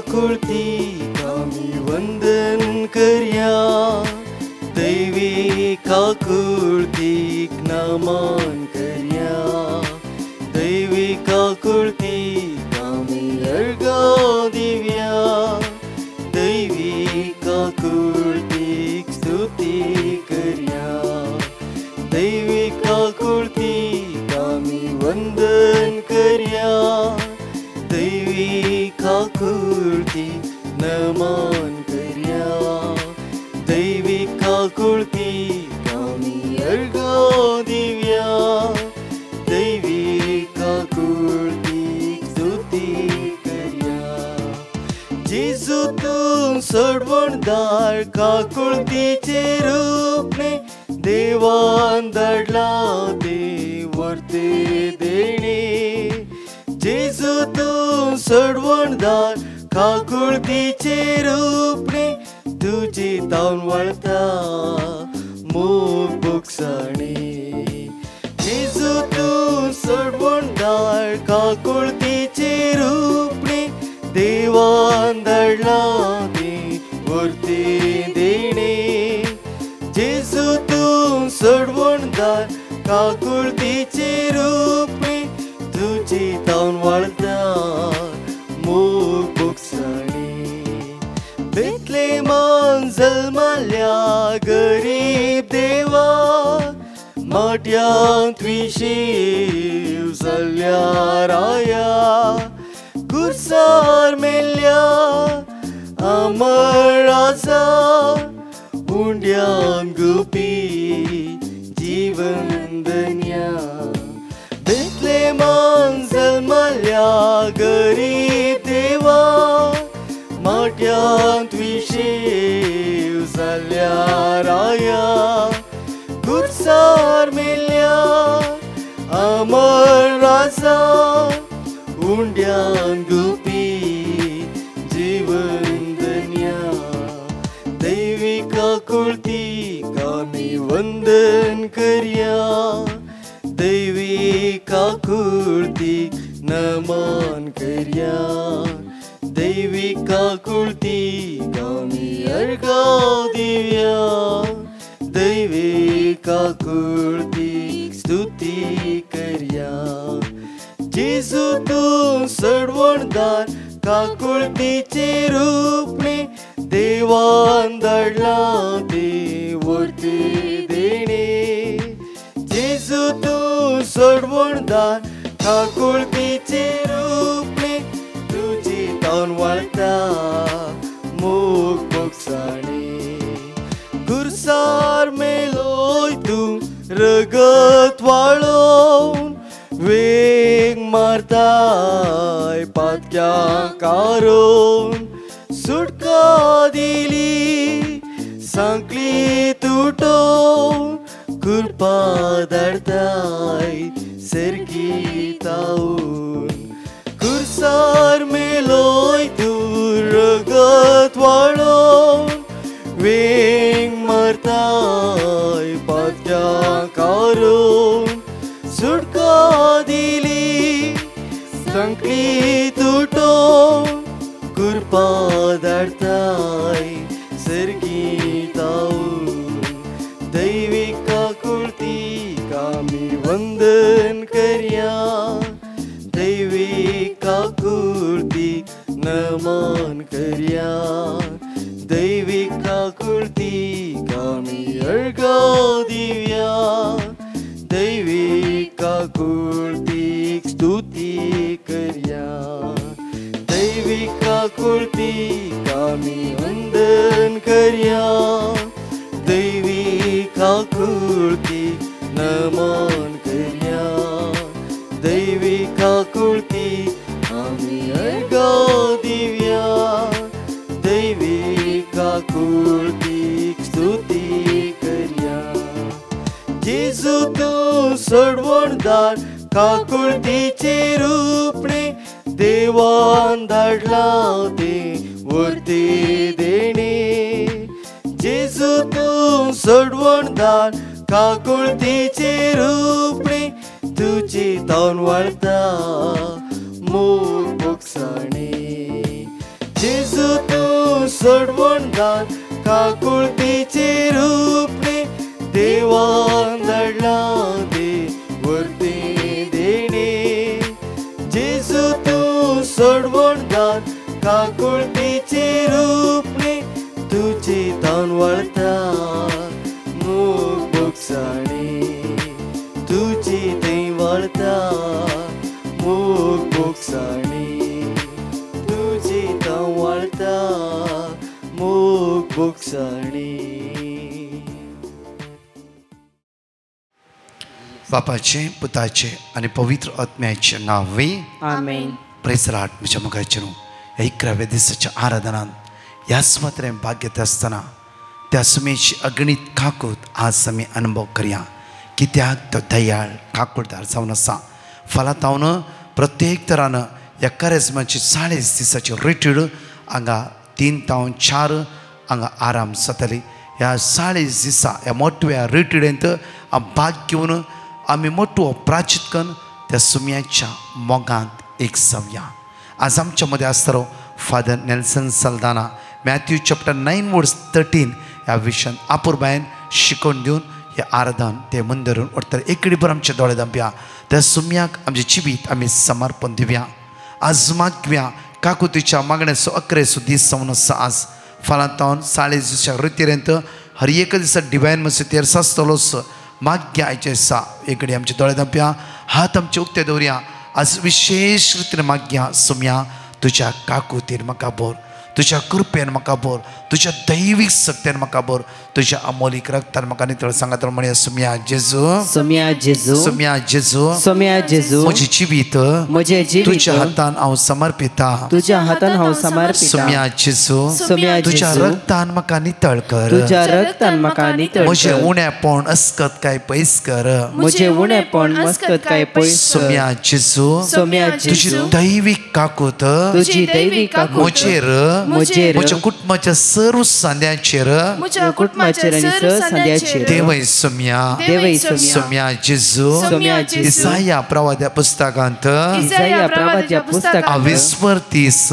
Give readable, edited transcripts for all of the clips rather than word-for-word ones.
काकुळतीक आमी वंदन करया, दैवी काकुळतीक नमन करया, दैवी काकुळतीक आमी अर्घ्य दिवया, दैवी काकुळतीक स्तुती करया, दैवी काकुळतीक आमी वंदन करया, दैवी काकुळतीक नमन करया, दैवी काकुळतीक आमी अर्घ्य दिवया, दैवी काकुळतीक स्तुती करया. जेजू तूं सोडवणदार काकुळतीचे रूपने देवान धाडला ते वर्ते देणे. जेजू तूं सोडवणदार काकुळतीचे रूपने तुजी तावन वळता मोग बुकसाणे. जेजू तूं सोडवणदार काकुळतीचे रूपने देवान धाडला ते वर्ते देणे. जेजू तूं सोडवणदार काकुळतीचे रूपने तुजी तावन वळता मोग बुकसाणे. बेतलेमान जल्माल्या गरीब देवा, माट्यान तुवें जाल्ल्या राया, कुर्सार मेल्ल्या अमर आसा, उंड्यान गुपी जीवन धन्या. बेतलेमान जल्माल्या गरीब देवा, माट्यान तुवें जाल्ल्या राया, कुर्सार मेल्ल्या अमर आसा, उंड्यान गुपी जीवन धन्या. दैवी काकुळतीक आमी वंदन करया, दैवी काकुळतीक नमन करया, दैवी काकुळतीक आमी अर्घ्य दिवया, दैवी काकुळतीक स्तुती करया. जेजू तूं सोडवणदार काकुळतीचे रूपने देवान धाडला ते वर्ते देणे. जेजू तूं सोडवणदार काकुळतीचे रूपने तुजी तावन वळता मोग बुकसाणे. कुर्सार मेलोय तूं रगत वाळोवन, वेग मारताय पातक्यां कारोवन. सुटका दिली सांकली तुटोवन, कुरपा धाडताय सेरकी तावून. कुर्सार मेलोय तूं रगत वाळोवन, वेग मारताय पातक्यां कारोवन. सुटका दिली सांकली तुटोवन, कुरपा धाडताय सेरकी तावून. दैवी काकुळतीक आमी वंदन करया, दैवी काकुळतीक नमन करया, दैवी काकुळतीक आमी अर्घ्य दिवया, दैवी काकुळतीक स्तुती करया. दैवी काकुळतीक आमी वंदन करया, दैवी काकुळतीक नमन करया, दैवी काकुळतीक आमी अर्घ्य दिवया, दैवी काकुळतीक स्तुती करया. जेजू तूं सोडवणदार काकुळतीचे रूपने देवान धाडला ते वर्ते देणे. जेजू तूं सोडवणदार काकुळतीचे रूपने तुजी तावन वळता मोग बुकसाणे. सडवणदार काकुळतीचे रूपणे देवान धाडला दे वर्ते देणे जेजू तू सडवणदार काकुळतीचे रूपणे तुझे तान वळता मोग बोगसाणे तुझी थंय वळता मोग बोगसाणे तुझी तान वळता मोग बोगसाणे. बापाचे पुताचे आणि पवित्र आत्म्याचे नावे आमेन. Praise the Lord. म्हज्या मुखाचे न्हू ह्या 11व्या दिसाच्या आराधनांत ह्या सुमात्रें भाग्य येता आसतना त्या सुमेची अगणित काकूत आज आमी अनुभव करया. कित्याक तो दयाळ काकूळदार जावन आसा. फाल्यां तावन प्रत्येक तरान ह्या करेजमाची 40 दिसाची रिट्रीट हांगा 3 ते 4 हांगा आराम जातली. ह्या 40 दिसा ह्या मोठ्या रिट्रीटेंत भाग घेवन आमी मोठो प्राचित करून त्या सुम्याच्या मोगांत एक जावया. आज आमच्या मदें आसतलो father Nelson Saldanha Matthew chapter 9 verse 13 ह्या विशयान आपुरबायेन शिकोवन दिवन हे आराधन ते मंदिरून उरतले. एक भर आमचे दोळे धांपया. त्या सुम्याक आमचे जिवीत आमी समर्पण दिवया. आज मागव्या काकुतीच्या मागण्याचो 11 दीस जावन आसा. आज फाल्यां तावन 40 दिसा रितीरेंत हर एक दिसा डिवायन मसीतेर सासतलोच माग्य आयचे आसा. एक आमचे दोळे धांपया. हात आमचे उक्ते दवरया. आज विशेष रितीन माग्या सुम्या तुझ्या काकुतीन म्हाका बोर, तुझ्या कृपेन म्हाका बोर, तुझ्या दैवीक शक्तीन म्हाका बोर, तुझ्या अमोलीक रक्तान म्हाका नितळ सांगात म्हणया. सुम्या जेजू, सुम्या जेजू, सुम्या जेजू, सुम्या जेजू, म्हजी जिवीत तुझ्या हातान हांव समर्पिता, तुझ्या हातान हांव समर्पिता. सुम्या जेजू, सुम्या तुझ्या जेजू, रक्तान म्हाका नितळ कर. तुझ्या रक्तान म्हाका नितळ म्हजे कर. उणेपण अस्कत काय पयस कर. म्हजे उणेपण मस्कत काय पयस कर. सुम्या जेजू, सुम्या तुझी जेजू, दैवीक काकूत तुझी दैवीक काकूत म्हजेर म्हज्या कुटुंबाच्या सर्व सांद्यांचेर म्हज्या कुटुंबाचेर आनी सांद्यांचेर देवय सुम्या, देवय सुम्या, सुम्या जेजू. सुम्या जेजू, इसाया प्रवाद्या पुस्तकांत इसाया प्रवाद्या पुस्तकांत 20:30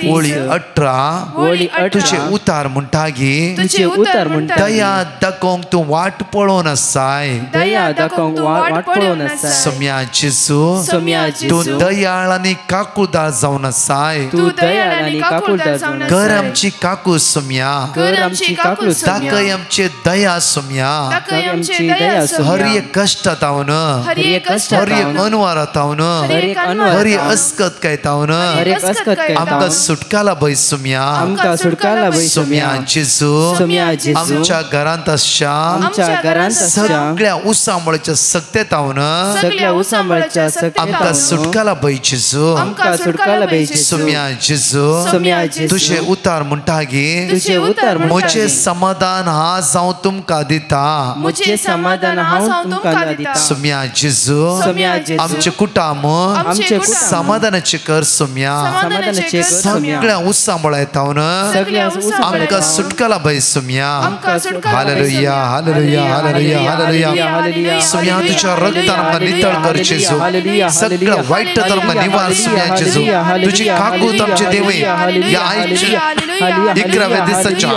ओळी 18 तुझे उतार म्हणटागी तुझे उतार म्हणटा दया दाखोवंक तूं वाट पळोवन आसाय. दया दाखोवंक वाट पळोवन आसा. सुम्या जेजू, सुम्या तूं जेजू, दयाळ आनी काकूळदार जावन आसाय. तू दयाळ आनी काकूळदार जावन आसा. कर आमची काकू सुम्या, कर आमची काकूळ सुम्या, दाखय आमचे दया सुम्या. दाखय आमची दया सुम्या. हर एक कष्ट तावन, हर एक कष्ट हर एक तावन, अनवार तावन, हर एक अनवार हर एक तावन, अस्कत काय तावन हर एक अस्कत काय आमकां तावन सुटका लाभय सुम्या. आमकां सुटका लाभय सुम्या जेजू, सुम्या जेजू, आमच्या घरांत आसच्या आमच्या घरांत आसच्या सगळ्या उसांबळच्या सक्ते तावन सगळ्या उसांबळच्या सक्ते आमकां तावन सुटका लाभय जेजू. आमकां सुटका लाभय जेजू. सुम्या जेजू, सुम्या जेजू, तुझे उतार म्हणटागी तुझे उतार म्हजे म्हणटागी समाधान हांव हांव तुमकां दिता. म्हजे समाधान हांव तुमकां दिता. सुम्या जेजू, सुम्या जेजू, आमचे कुटुंब आमचे कुटुंब समाधानाचे कर सुम्या. समाधानाचे कर सुम्या. सगळ्या उत्सांबळ येतावन सगळ्या आमकां सुटका लाभय सुम्या. आमकां सुटका लाभय hallelujah, hallelujah, hallelujah, hallelujah. Hallelujah. सुम्या तुझ्या रक्तान आमकां नितळ कर जेजू. सगळ्या वाईट धर्म निवार सुम्या जेजू. तुझी काकूत आमचे देवय या आयच्या 11व्या दिसाच्या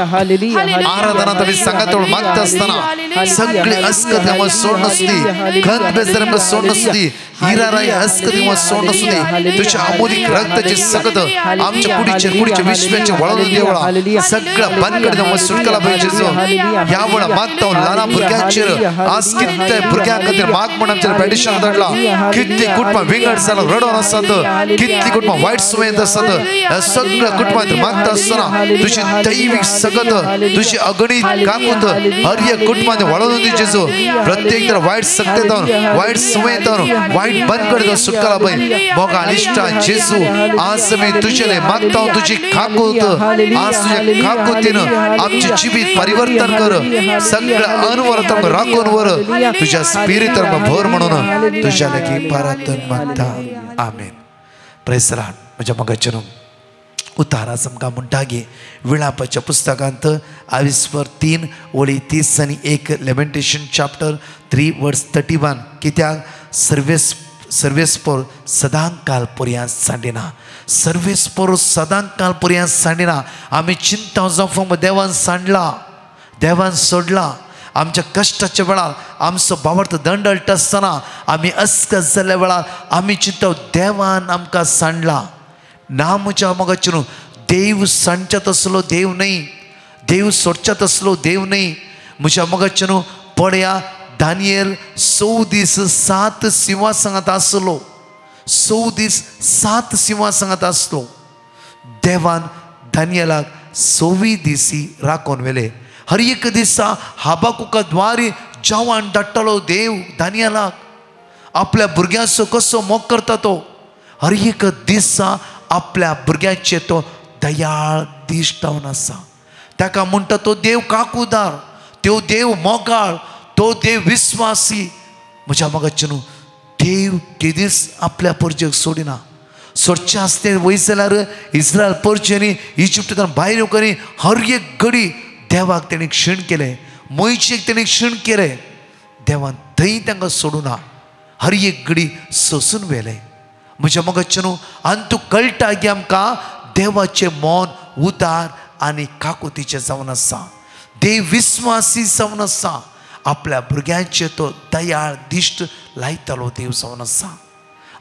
आराधनात आमी सांगात मागता आसतना सगळी अस्कत आमकां सोड नासली, खंत बेजार आमकां सोड नासली, हिराराई अस्कत आमकां सोड नासली. तुझ्या अमोलीक रक्ताची सकत आमच्या कुडीचे विश्वाचे वळून देवळा सगळ्या बांदकडे आमकां सुटका लाभय जेजू. ह्या वेळा मागता ल्हान भुरग्यांचेर आज कितले भुरग्यां खातीर माग म्हण आमचेर पेडिशन धाडला. कितली कुटुंबां विंगड जालां रडोन आसात, कितली कुटुंबां वायट सुवेंत आसात. ह्या सगळ्या कुटुंबांत मागता आसतना तुझी दैवीक सकत, तुझी अगणित काकूत हर एक कुटुंबांत वळून दी जेजू. प्रत्येक तर वायट सक्तेतावन, वायट सुवेंतावन, वायट बंदकडे सुटका लाभय. मोगा इष्टा जेजू आज आमी तुझे मागता तुझी काकूत आज तुझ्या काकुतीन आमचे जिवीत परिवर्तन कर. सगळ्या अनवरत राखून वर तुझ्या स्पिरिट भर म्हणून तुझ्या लागीं परतून मागता. आमेन. Praise the Lord. म्हज्या मोगाचेर उतारास आमकां म्हणटागी विलापाच्या पुस्तकांत 23 ओळी 30 आनी 1 लेमेंटेशन चॅप्टर 3 वर्स 31. कित्याक सर्वेस्पर सदांकाल पर्यंत सांडिना सर्वेस्पर सदांकाल पर्यंत सांडिना आम्ही चिंता जावं देवान सांडला देवान सोडला आमच्या कष्टाच्या वेळार आमचो भावार्थ दंडळटा आसतना आमी अस्कस जाल्ल्या वेळार आमी चिंता देवान आमकां सांडला ना म्हज्या मोगाचेर देव सांडच्यात असलो देव न्ही देव सोडच्यात असलो देव न्ही म्हज्या मोगाचेर पळया दानियल 100 दीस 7 सिंहासनांत आसलो 100 दीस 7 सिंहासनांत आसलो देवान दानियलाक 26 दिसी राखून व्हेले हर एक दिसा हाबाकुका द्वारे जेवण धाडटलो देव दानियलाक आपल्या भुरग्यांचो कसो मोग करता तो हर एक दिसा आपल्या भुरग्याचे तो दयाळ दिश्टावन आसा ताका म्हणटा तो देव काकूदार तो देव मोगाळ तो देव विश्वासी म्हज्या मोगाचे न्हू देव केदीस आपल्या परजेक सोडिना सोडचे आसते वयस जाल्यार इस्रायल परचेनी इजिप्टांतल्यान भायर येवकरी हर एक घडी देवाक तेणी क्षण केले मोयशेक तेणी क्षण केले देवान थंय तांकां सोडूना हर एक घडी सोसून व्हेले म्हज्या मोगाचे न्हू आनी तूं कळटा की आमकां देवाचें मन उदार आनी काकुतीचें जावन आसा देव विस्वासी जावन आसा आपल्या भुरग्यांचे तो दयाळ दिश्ट लायतालो देव जावन आसा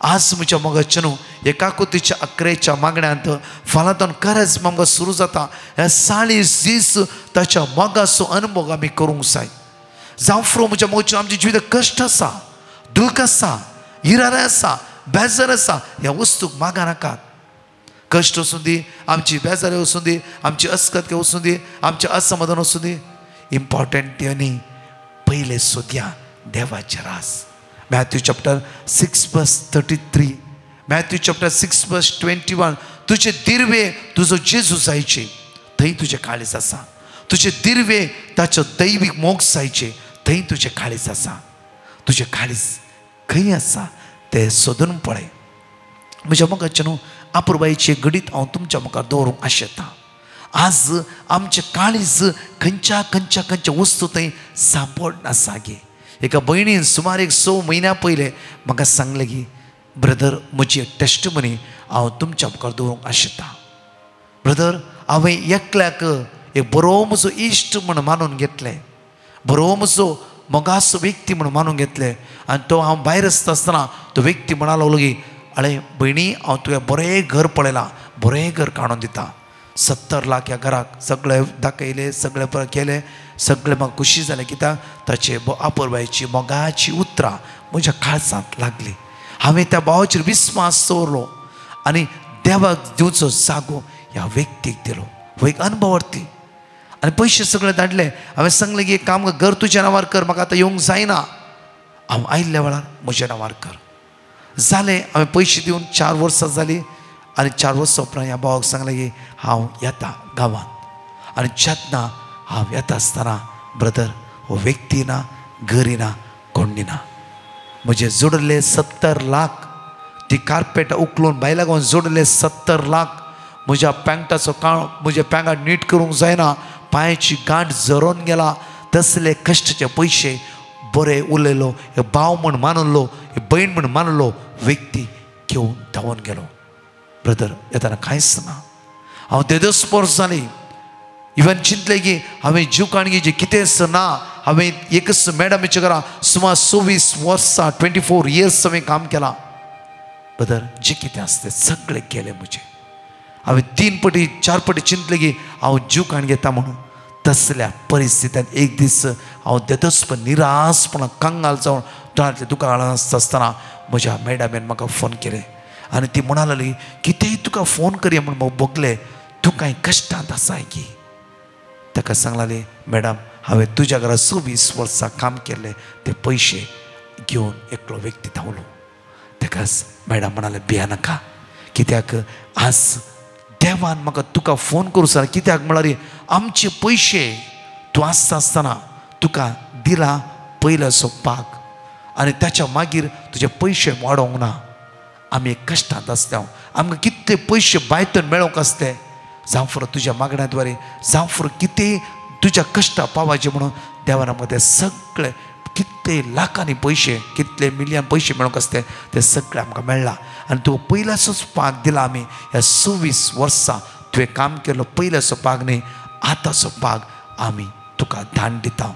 आज म्हज्या मोगाचे न्हू हे काकुतीच्या 11च्या मागण्यांत फालांतून खरेंच आमकां सुरू जाता हे 40 दीस ताच्या मोगाचो अनुभव आमी करूंक जाय जावं फ्रो म्हज्या मोगाचे आमचे जिवीत कश्ट आसा दूख आसा इरारे आसा बेजार आसा ह्या वस्तूक मागा नाकात कश्ट वचून दी आमची बेजारी वचून दी आमची अस्कत वचून दी आमचें असमाधान वचून दी इम्पॉर्टंट ते न्ही पहिले सोदया देवाचे रास मॅथ्यू चॅप्टर 6:33 मॅथ्यू चॅप्टर 6:21 तुझे दिर्वे तुजो जेजू जायचे थंय तुजें काळीज आसा तुझे दिर्वे ताचो दैवीक मोग जायचे थंय तुजें काळीज आसा तुजें काळीज खंय आसा ते सोदून पळय म्हज्या मोगाचे न्हू आपुरबाईचे घडीत हांव तुमच्या मुखार दवरूंक आशेता आज आमचे काळीज खंयच्या वस्तू थंय सांपडना सागे एका भयणीन सुमार 100 म्हयन्या पयले म्हाका सांगलें की ब्रदर म्हजी टेस्टमनी हांव तुमच्या मुखार दवरूंक आशेता ब्रदर हांवें एकल्याक एक बरो म्हजो इश्ट म्हण मानून घेतलें बरो म्हजो मोगाचो व्यक्ती म्हण मानून घेतलें आनी तो हांव भायर आसतना तो व्यक्ती म्हणा लागलो की अळे भयणी हांव तुवें बरें घर पळयलां बरें घर काडून दिता 70 लाख ह्या घराक सगळे दाखयले सगळे केले सगळे म्हाका खुशी जालें कित्याक ताचे आपुरबायेची मोगाची उतरां म्हज्या काळजांत लागली हांवें त्या भावाचेर विस्वास दवरलो आनी देवाक दिवचो जागो ह्या व्यक्तीक दिलो हो एक अनुभवार्थी आनी पयशे सगळे धाडले हांवें सांगलें की एक काम घर तुज्या नांवार कर म्हाका आतां येवंक जायना हांव आयिल्ल्या वेळार म्हज्या नांवार कर जालें हांवें पयशे दिवन 4 वर्सां जालीं आनी 4 वर्सां उपरांत ह्या भावाक सांगलें की हांव येता गांवांत आनी जेन्ना हांव येता आसतना ब्रदर हो व्यक्ती ना घरी ना कोणी ना म्हजे जोडले 70 लाख ती कार्पेट उखलून भायल्या गांवांत जोडले 70 लाख म्हज्या पॅन्टाचो काळ म्हज्या पॅंगाक नीट करूंक जायना पांयाची गांठ झरोन गेला तसले कश्टाचे पयशे बरे उरलेलो हे भाव म्हण मानलो हे भयण म्हण मानलो व्यक्ती घेवन धांवून गेलो ब्रदर येताना कांयच ना हांव देदस्पर जाली इवन चिंतलें की हांवें जीव काणगेचें कितेंच ना हांवें एकच मॅडमीच्या घरा सुमार 26 वर्सां 24 इयर्स हांवें काम केलां ब्रदर जें कितें आसता तें सगळें केलें म्हजें हांवें 3 फावटी 4 फावटी चिंतलें की हांव जीव काण घेता म्हणून तसल्या परिस्थितींत एक दीस हांव देदस्पर निरासपणान कांगाल जावन तोंडांतल्या दुकानांत आसतना म्हज्या मॅडमीन म्हाका फोन केलें आनी ती म्हणा लागली कितेंय तुका फोन करया म्हण हांव बगलें तूं कांय कश्टांत आसाय की ताका सांगलें मॅडम हांवें तुज्या घरा 26 वर्सां काम केल्लें ते पयशे घेवन एकलो व्यक्ती धांवलो ताका मॅडम म्हणालें भिया नाका कित्याक आज देवान म्हाका तुका फोन करूं सांग कित्याक म्हळ्यार आमचे पयशे तूं आसता आसतना तुका दिला पयलो सोंपपाक आनी ताच्या मागीर तुजे पयशे वाडोवंक ना आमी कश्टांत आसता आमकां कितले पयशे बायतून मेळोवंक आसते जावं फुडें तुज्या मागण्या द्वारे जावं फुडें कितेंय तुज्या कश्टा पावाचें म्हणून देवान आमकां तें सगळें कितले कितले लाखांनी पैसे कितले मिलियन पैसे मेळोंक आसते ते सगळे आमकां मेळ्ळा आनी तो पयल्याचोच पाग दिला आमी ह्या 26 वर्सां तुवें काम केलो पयल्याचो पाग न्ही आतांचो पाग आमी तुका दान दिता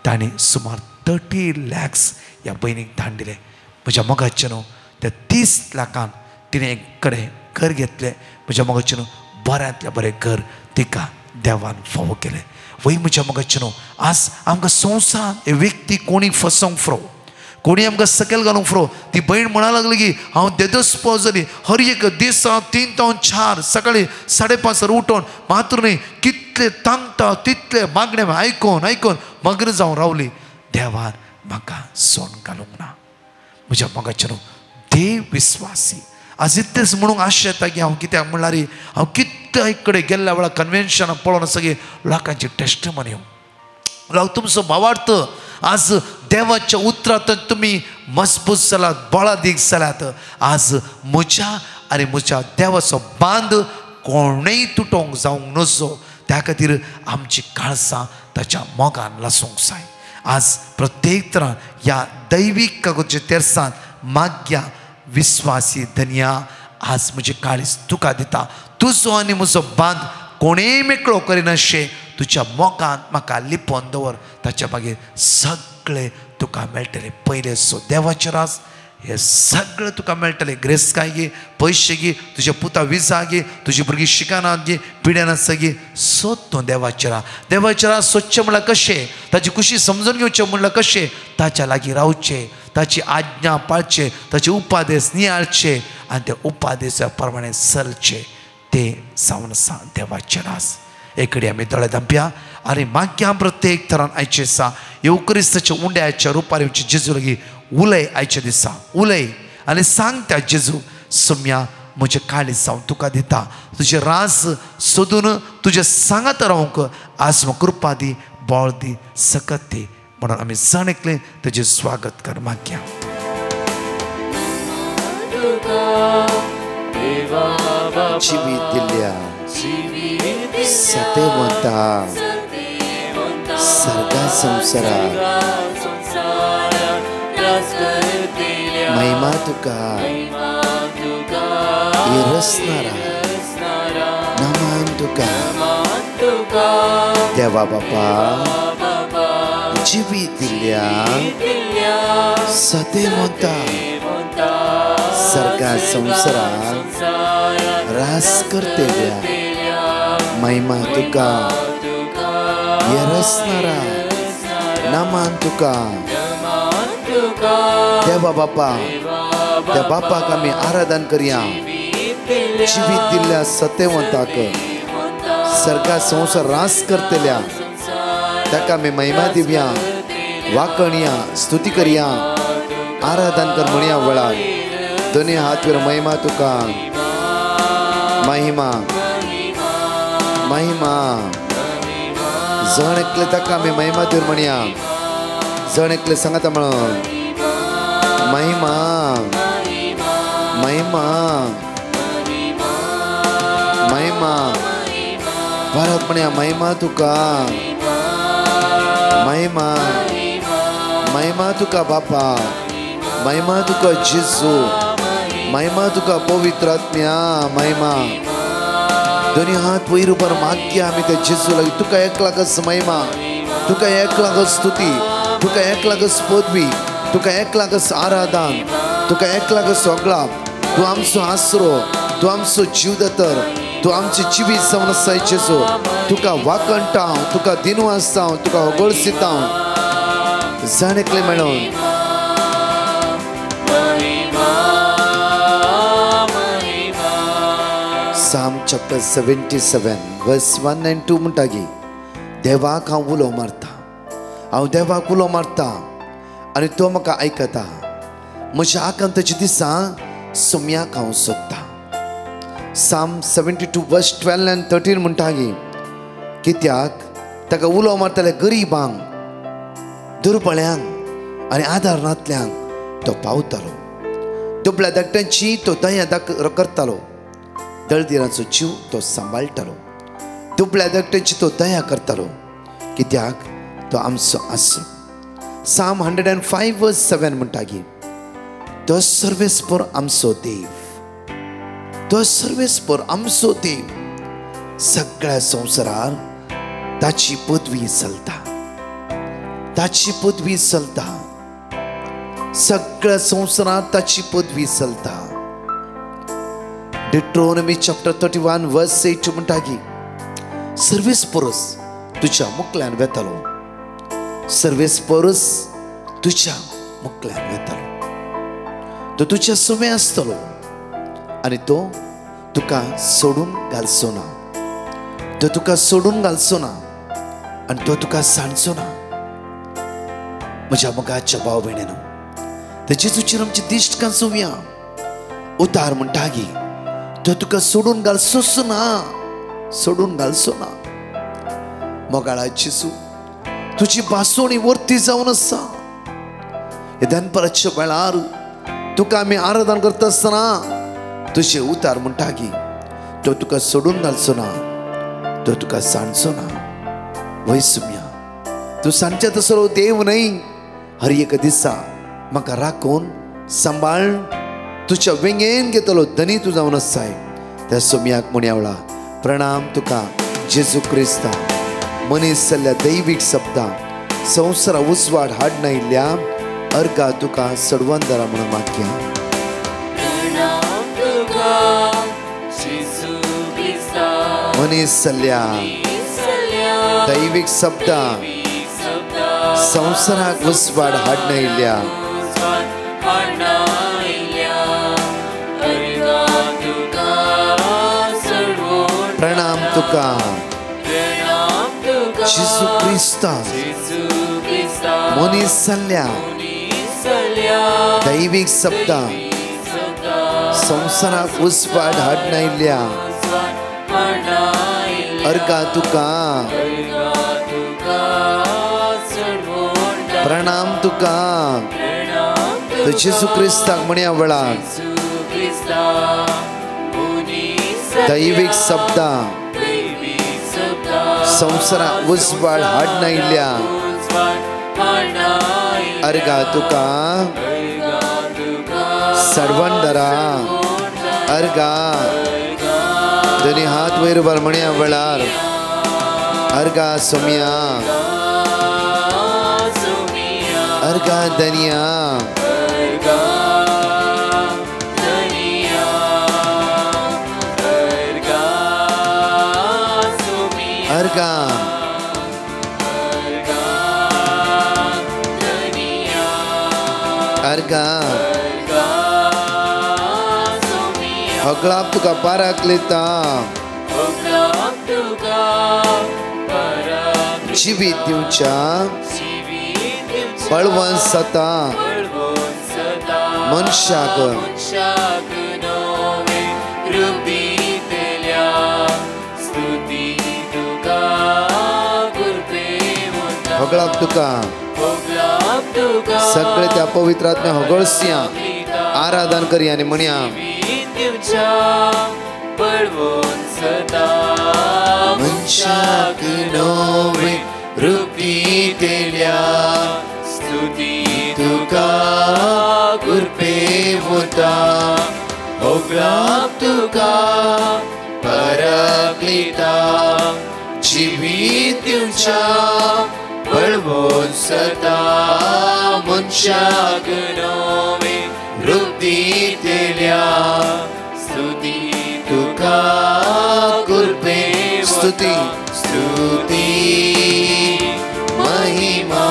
ताणें सुमार 30 lakhs ह्या भयणीक दान दिलें म्हज्या मोगाचें न्हू त्या 30 लाखान तिणें एक कडेन घर घेतलें म्हज्या मोगाचें न्हू बऱ्यांतलें बरें घर तिका देवान फावो केलें वय म्हज्या मोगाचें न्हू आज आमकां संवसार हे व्यक्ती कोणी फसोवंक फ्रो कोणी आमकां सकयल घालूंक फ्रो ती भयण म्हणा लागली की हांव देदोस पावजली हर एक दिसा 3 to 4 सकाळी 5:30 उठोन मात्र न्ही कितले तांगता तितले मागणे आयकोन आयकोन मग्न जावन रावली देवान म्हाका सोन घालूंक ना म्हज्या मोगाचें न्हू देव विस्वासी आज इतलेच म्हणून आशा येता की हांव कित्याक म्हणल्यार हांव कितले कडेन गेल्ल्या वेळार कन्वेन्शनां पळोवन सगळी लोकांची टेस्टमनी लोक तुमचो भावार्थ आज देवाच्या उतरांत तुमी मजबूत जालात बळादीक जाल्यात आज म्हज्या आनी म्हज्या देवाचो बांद कोणेय तुटोवंक जावंक नजो त्या खातीर आमची काळसां ताच्या मोगान लासूंक जाय आज प्रत्येक तरान ह्या दैवीक कागोदच्या तेरसांत माग्या विस्वासी धन्या आज म्हजी काळीज तुका दिता तुजो आनी म्हजो बांद कोणेय मेकळो करिनाशे तुज्या मोगान म्हाका लिपोवन दवर ताच्या मागीर सगळे तुका मेळटले पयले सो देवाचे रास हे सगळें तुका मेळटलें ग्रेस्काय गे पयशे गे तुजे पुता विजा गे तुजी भुरगीं शिकनात गे पिड्यान आसा गे सोद तूं देवाचे रास सोदचें म्हणल्यार कशें ताची खुशी समजून घेवचें म्हणल्यार कशें ताच्या लागीं रावचें ताची आज्ञा पाळचे ताचे उपादेश नियाळचे आनी त्या उपादेशा प्रमाणे चलचे ते जावन आसा देवाचे रास एकडे आमी दोळे धांपया आनी मागया प्रत्येक तरान आयचे दिसा येवक्रिस्ताच्या उंड्याच्या रुपार येवचे जेजू लागीं उलय आयचे दिसा उलय आनी सांग त्या जेजू सम्या म्हजे काळीज जावन तुका दिता तुजे रास सोदून तुजे सांगात रावंक आज म्हाका कृपा दी बोळ दी सकत दी म्हणून आमी जण एकले तेजें स्वागत कर मागया जिवीत दिल्या सतेवंता सर्गा संसारात महिमा तुका रसणारा नमान तुका देवा बापा जिवीत दिल्या सतेवंता सर्गा संसारात रास करतेल्या महिमा तुका रसणारा नमान तुका देवा बापा त्या बापाक आमी आराधन करया जिवीत दिल्ल्या सत्यवंताक सर्गा संसार रास करतल्या ताका आमी महिमा दिवया वाकणया स्तुती करया आराधन कर म्हणया वेळार दोनी हात वर महिमा तुका महिमा महिमा जण एकले ताका आमी महिमा दिवया म्हणया जण एकले सांगाता म्हणून महिमा महिमा महिमा परत म्हणया महिमा तुका महिमा महिमा तुका बापा महिमा तुका जेजू महिमा तुका पवित्र आत्म्या महिमा दोनी हात वयर उबर मागया आमी त्या जेजू लागीं तुका एकलागच महिमा तुका एकलागच स्तुती तुका एकलागच पदवी तुका एकलागच आराधन तुका एकलागच सगळा तूं आमचो आसरो तूं आमचो जीवदातर तूं आमचे जिवीत जावन आसा जेजू तुका वाकणटा तुका दिनवासता तुका होगळसिता जाण एकले मेळोन Psalm chapter 77 verse 1 and 2 म्हणटागी देवाक हांव उलो मारता हांव देवाक उलो मारता आनी तो म्हाका आयकता म्हज्या आकांताच्या दिसा सुम्याक हांव सोदता Psalm 72 verse 12 and 13 म्हणटागी कित्याक ताका उलो मारतले गरीबांक दुर्बळ्यांक आनी आदारनांतल्यांक तो पावतालो दुबळ्या धाकट्यांची तो दया करतालो दळदिरांचो जीव तो सांबाळटालो दुबळ्या धाकट्यांची तो दया करतालो कित्याक तो आमचो आसरो Psalm 105 verse 7 म्हणटागी तो सर्वेस्पर आमचो देव, तो सर्वेस्पर आमचो देव, सगळ्या संवसारार ताची पदवी चलता, ताची पदवी चलता, सगळ्या संवसारात ताची पदवी चलता. Deuteronomy chapter 31 verse 8 म्हणटागी सर्वेस्परस तुझ्या मुखल्यान वेतलो, सर्वेस्परस तुझ्या मुखल्यान वेतलो. तो तुझ्या समे आसतलो आनी तो तुका सोडून घालचो ना, तो तुका सोडून घालचो ना आनी तो तुका सांडचो ना. म्हज्या मोगाच्या भाव भयणीनो, तेचे तुजेर आमची दिश्ट कांचोवया. उतार म्हणटागी तो तुका सोडून घालचोच ना, सोडून घालचो ना. मोगाळा जेजू तुजी बासोणी वर्ती जावन आसा. हे दनपाराच्या वेळार तुका आमी आराधना करता आसतना तुजे उतार म्हणटागी तो तुका सोडून घालचो ना, तो तुका सांडचो ना. वय सुम्या, तू सांडच्या तसलो देव न्हय. हर एक दिसा म्हाका राखून सांबाळ तुझ्या वेंगेन घेतलो धनी तू जावन आसाय. त्या सुम्याक म्हणयावळा प्रणाम तुका जेजू क्रिस्ता. मनीस जाल्ल्या दैवीक शब्दां संवसारा उजवाड हाडना इल्ल्या अर्गा तुका सडवंदरा म्हणून मागया. मनीस जाल्ल्या दैवीक शब्दां संवसाराक उजवाड हाडना इल्ल्या प्रणाम तुका जेजू क्रिस्ता. मनीस जाल्ल्या दैवीक शब्दां संवसाराक उजवाड हाडना इल्ल्या अर्गा तुका प्रणाम तुका. तो जेजू क्रिस्ताक म्हणया वेळार दैवीक शब्दां संवसारा उजवाड हाडना इल्ल्या अर्गा तुका सडवंदरा अर्गा. दोनी हात वयर बर म्हणया वेळार अर्गा सोम्या, अर्गा दनिया, अर्गा अर्गा. हगळाप तुका पाराकलेता, जिवीत दिवच्या बळवंत जाता मनशाक. हगळाप तुका सगळे त्या पवित्र आत्म्या हगळस्या आराधन करी आनी म्हणया मनशाक नवे रूपी दिल्या स्तुती तुका कृपे वता. हगळाप तुका परक्लिता जिवीत दिवच्या बळवोन सदा मनशाक नवे रूप दिल्या स्तुती तुका कृपे. स्तुती स्तुती महिमा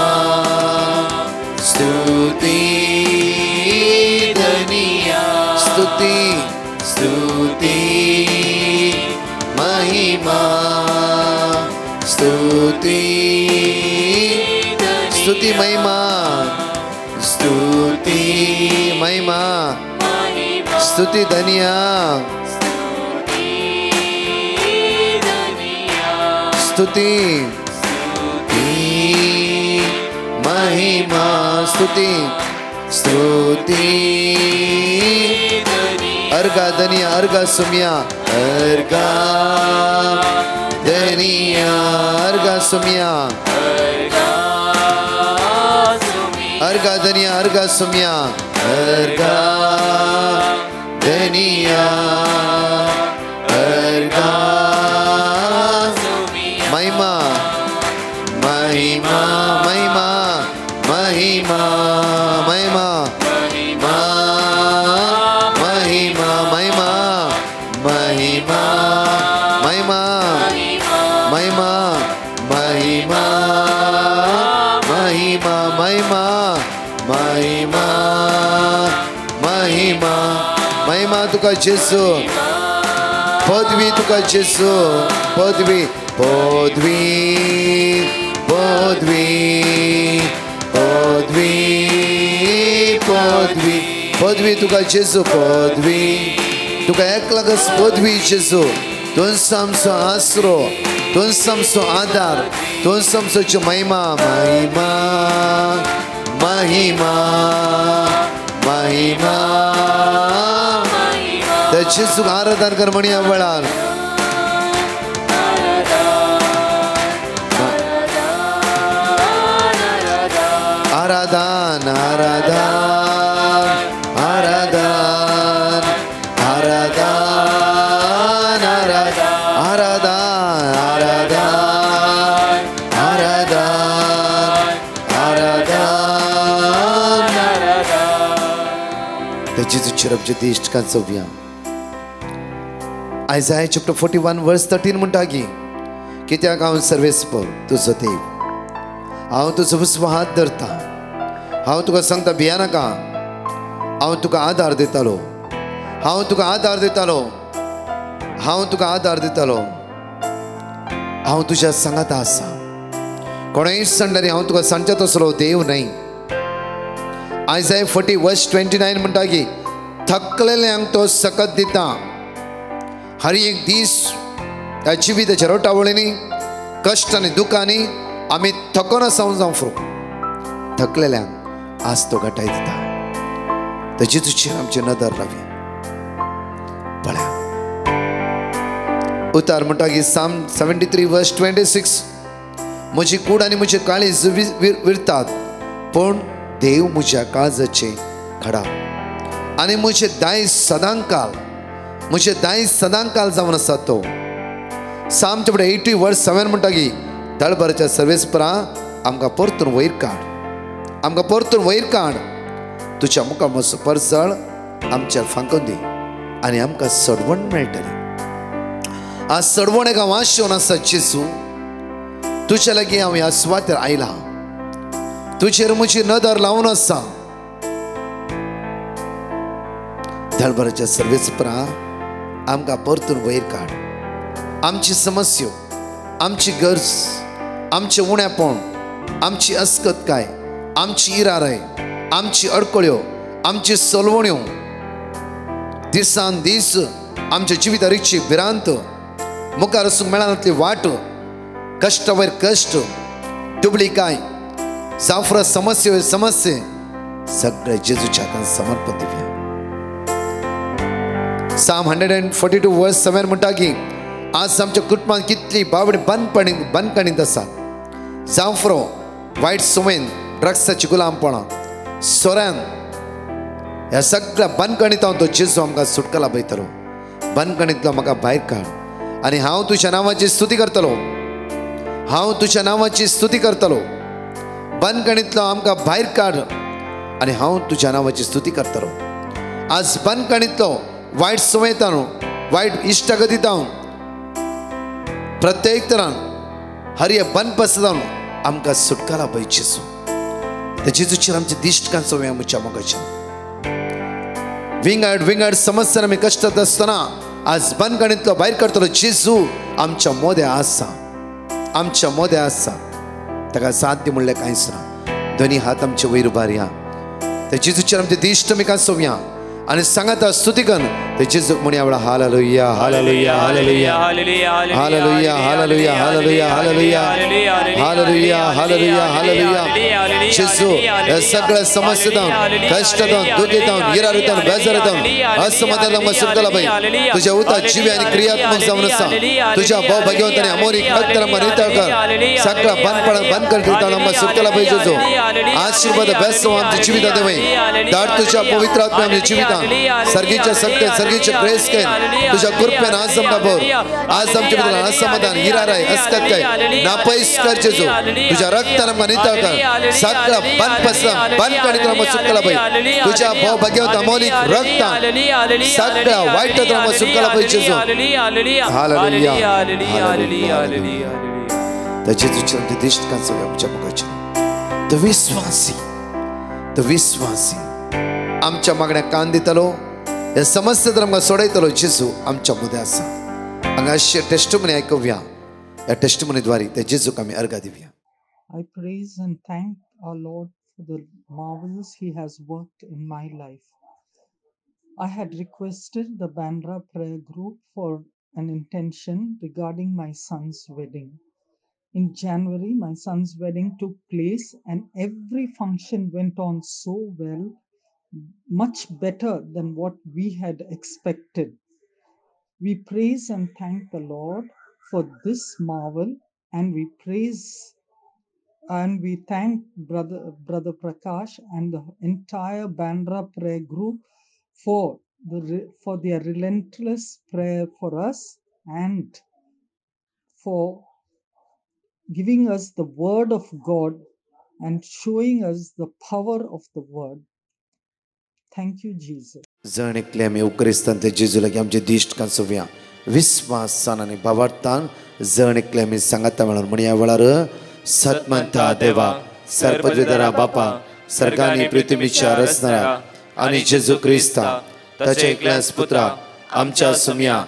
स्तुती धनिया स्तुती स्तुती महिमा स्तुती स्तुती महिमा स्तुती महिमा स्तुती धनिया स्तुती महिमा स्तुती स्तुती अर्गा धनिया अर्गा सुमिया अर्गा धनिया अर्गा सुमिया अर्गा धनिया अर्गा सुमिया अर्गा धनिया अर्गा महिमा महिमा महिमा महिमा महिमा महिमा महिमा महिमा महिमा महिमा महिमा महिमा महिमा महिमा महिमा महिमा तुका जेसू पदवी तुका जेसू पदवी पदवी पदवी पदवी पदवी पदवी तुका जेसू पदवी तुका एकलागच पदवी जेसू तुन सामसो आसरो तुन सामसो आधार तुन सामसोची महिमा महिमा महिमा महिमा त्या जेसूक आराधन कर म्हणी वेळार आराधन आराधन आराधन आराधन आराधन आराधन आराधन आराधन त्याची चिरपची दिश्ट का चोव्या Isaiah chapter 41 verse 13 म्हणटा की कित्याक हांव सर्वेस्पर तुजो देव हांव तुजो हुस्को हात धरता हांव तुका सांगता भिया नाका हांव तुका आधार दितालो हांव तुका आधार दितालो हांव तुका आधार दितालो हांव तुज्या सांगात आसा कोणेय सांडल्यार हांव तुका सांगता तसलो देव न्हय Isaiah 40 verse 29 म्हणटा की थकलेल्यांक तो सकत दिता हर एक दीस त्या जिविताच्या रोटावळींनी कष्ट आनी दुखांनी आमी थकोन जावं फुरो थकलेल्यांक आज तो घटाय दिता ताची तुजी आमची नदर रावी पळया उतार म्हणटा की Psalm 73 verse 26 म्हजी कूड आनी म्हजे काळीज विरतात पूण देव म्हज्या काळजाचे खडा आनी म्हजे दायज सदांकाल मुझे दायज सदांकाल जावन आसा तो Psalm chapter 80 verse 7 म्हणटा की तळभरच्या सर्वेस्परा आमकां परतून वयर काड आमकां परतून वयर काड तुज्या मुखार म्हजो परजळ आमच्यार फांकून दी आनी आमकां सडवण मेळटली आज सडवण एका वाशेवन आसा जेसू तुज्या लागीं हांव ह्या सुवातेर आयला तुजेर म्हजी नदर लावन आसा तळभरच्या सर्वेस्परा आमकां परतून वयर काड आमची समस्या आमची गरज आमचे उणेपण आमची अस्कतकाय आमची इराराय आमची अडकळ्यो आमची सलवण्यो दिसान दीस आमच्या जिविताची भिरांत मुखार वचूंक मेळनातली वाट कश्ट वयर कश्ट दुबळीकाय जाफर समस्ये वयर समस्ये सगळे जेजूच्या हातांत समर्पण दिवया Psalm 142 verse 7 म्हणटा की आज आमच्या कुटुंबात कितली बावडी बंदकणीत आसा जावफरो वायट सवयेन ड्रग्साची गुलामपणां सोऱ्यान ह्या सगळ्या बंदकणीत हांव तो जेजू आमकां सुटका लाभयतलो बंदकणींतलो म्हाका भायर काड आनी हांव तुज्या नांवाची स्तुती करतलो हांव तुज्या नांवाची स्तुती करतलो बंदकणींतलो आमकां भायर काड आनी हांव तुज्या नांवाची स्तुती करतलो आज बंदकणींतलो वायट सवयेंतान वायट इश्टगतींतान प्रत्येक तरान हर हे बंद पसतान आमकां सुटका लाभय जेजू त्या जेजूचेर आमची दिश्ट कांचोवया म्हज्या मोगाच्या विंगड समस्यान आमी कश्टांत आसतना आज बंदकणींतलो भायर करतलो जेजू आमच्या मोद्या आसा आमच्या मोद्या आसा ताका साध्य म्हणलें कांयच ना दोनी हात आमचे वयर उबारया त्या जेजूचेर आमची दिश्ट आमी कांचोवया आनी सांगाता स्तुती करून ते जेजूक म्हणया वेळा hallelujah hallelujah hallelujah hallelujah hallelujah hallelujah hallelujah hallelujah hallelujah hallelujah जेजू या सगळ्या समस्येतून कष्टातून दुःखीतून हिरारीतून बेजारीतून असमाधानातून सुटला पाहिजे तुझ्या उता जीवी आणि क्रियात्मक जाऊन असा तुझ्या भाऊ भगवंताने अमोरिक रक्तरंब नितळ कर सगळा बंद कर ठेवताना सुटला पाहिजे जो आशीर्वाद बेस्ट आमच्या जीवितात देवे दाट तुझ्या पवित्र आत्म्या आमच्या जीवितात सर्गीच्या सत्य सर्गीच्या प्रेस कर तुझ्या कृपेने आज आमका बोल आज आमच्या बद्दल असमाधान हिरार आहे असकत काय नापैस कर जेजू तुझ्या रक्तरंब नितळ कर सगळा बंद कर सुटला पाहिजे तुझ्या भाऊ भगवंत अमोरिक रक्त सगळा वाईट त्राम सुटला पाहिजे जो हालेलुया हालेलुया तर जेजूच्या दिष्ट कांचं आमच्या मुखाचे तो विश्वासी आमच्या मागण्या कान दितलो या समस्या तर आमकां सोडयतलो जेजू आमच्या मध्ये आसा हांगा अशी टेस्टिमनी आयकुया या टेस्टिमनीद्वारे त्या जेजूक आमी अर्घ दिवया I praise and thank our Lord for the marvelous He has worked in my life. I had requested the Bandra prayer group for an intention regarding my son's wedding. In January, my son's wedding took place and every function went on so well, much better than what we had expected. We praise and thank the Lord for this marvel, and we thank brother Prakash and the entire Bandra prayer group for their relentless prayer for us and for giving us the word of God and showing us the power of the word. Thank you, Jesus. जण एकले आमी उकरिस्तान ते जेजू लागी आमचे दिश्ट कांसोवया विश्वासान आनी भावार्थान जण एकले आमी सांगाता मेळोन म्हणया वेळार सतमंता देवा सर्वपदवीधरा बापा सर्गानी पृथ्वीच्या रचणारा आणि जेजू क्रिस्ता ताच्या एकल्याच पुत्रा आमच्या सुम्या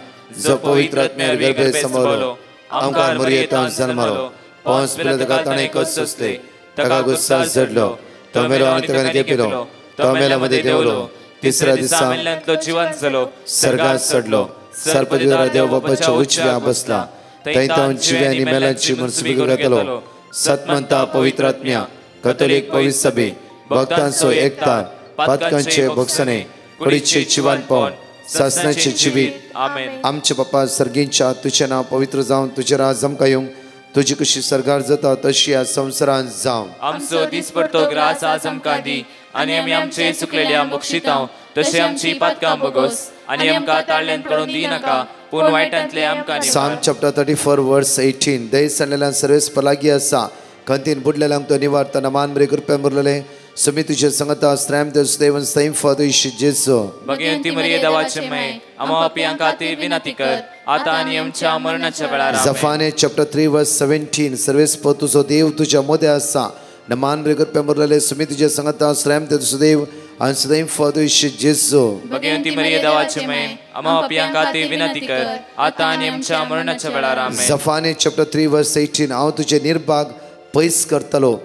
जो पवित्र आत्म्यार गर्भे संभवलो आमकां मरियेंतान जल्मलो पोंस पिलाताका ताणें कोसले ताका गुस्सा झडलो तो मेलो आनी ताका घेपिलो तो मेल्यामध्ये देवलो तिसऱ्या दिसा मेल्ल्यांतलो जिवंत जालो सर्गात चडलो सर्वपदवीधरा देव बापाच्या उजव्या बसला थंय जिव्या आनी मेल्यांची मनसुबी घेतलो सतमंता पवित्र आत्म्या कॅथोलिक पवित्र सभे भक्तांचो एकतान पातकांचे भोगसणे कुडीचे जिवंतपण सासणाचे जिवीत आमेन आमचे बापा सर्गींच्या तुझे नाव पवित्र जावन तुझे राज आमकां येवंक तुझी कशी सरकार जाता तशी ह्या संवसारांत जावं आमचो दिसपडतो ग्रास आज आमकां दी आनी आमी आमचे चुकलेल्या मोक्षितांव तशें आमची पातकां बोगोस आनी आमकां ताळ्यान पडून दिनाका पूण वायटांतले आमकां Psalm chapter 34 verse 18 देश सणलेल्या सर्वेस पलागी आसा खंतीन बुडलेल्यांक तो निवारता नमान बरे कृपेन मुरलेले सुमी तुझे संगता श्रम देव देवन सैम फादर जेजू भगवंती मरिये देवाचे मै आमा पापियां खातीर विनंती कर आता आनी आमच्या मरणाच्या वेळार Zephaniah chapter 3 verse 17 सर्वेस तुझो देव तुझ्या मध्ये आसा नमान बरे कृपेन मुरलेले सुमी तुझे संगता श्रम देव आणि सदैव फादर जेजू भगवंती मरिये देवाचे मै आमा पापियां खातीर विनंती कर आता आनी आमच्या मरणाच्या वेळार आमेन Zephaniah chapter 3 verse 18 हांव तुझे निर्भाग पयस करतलो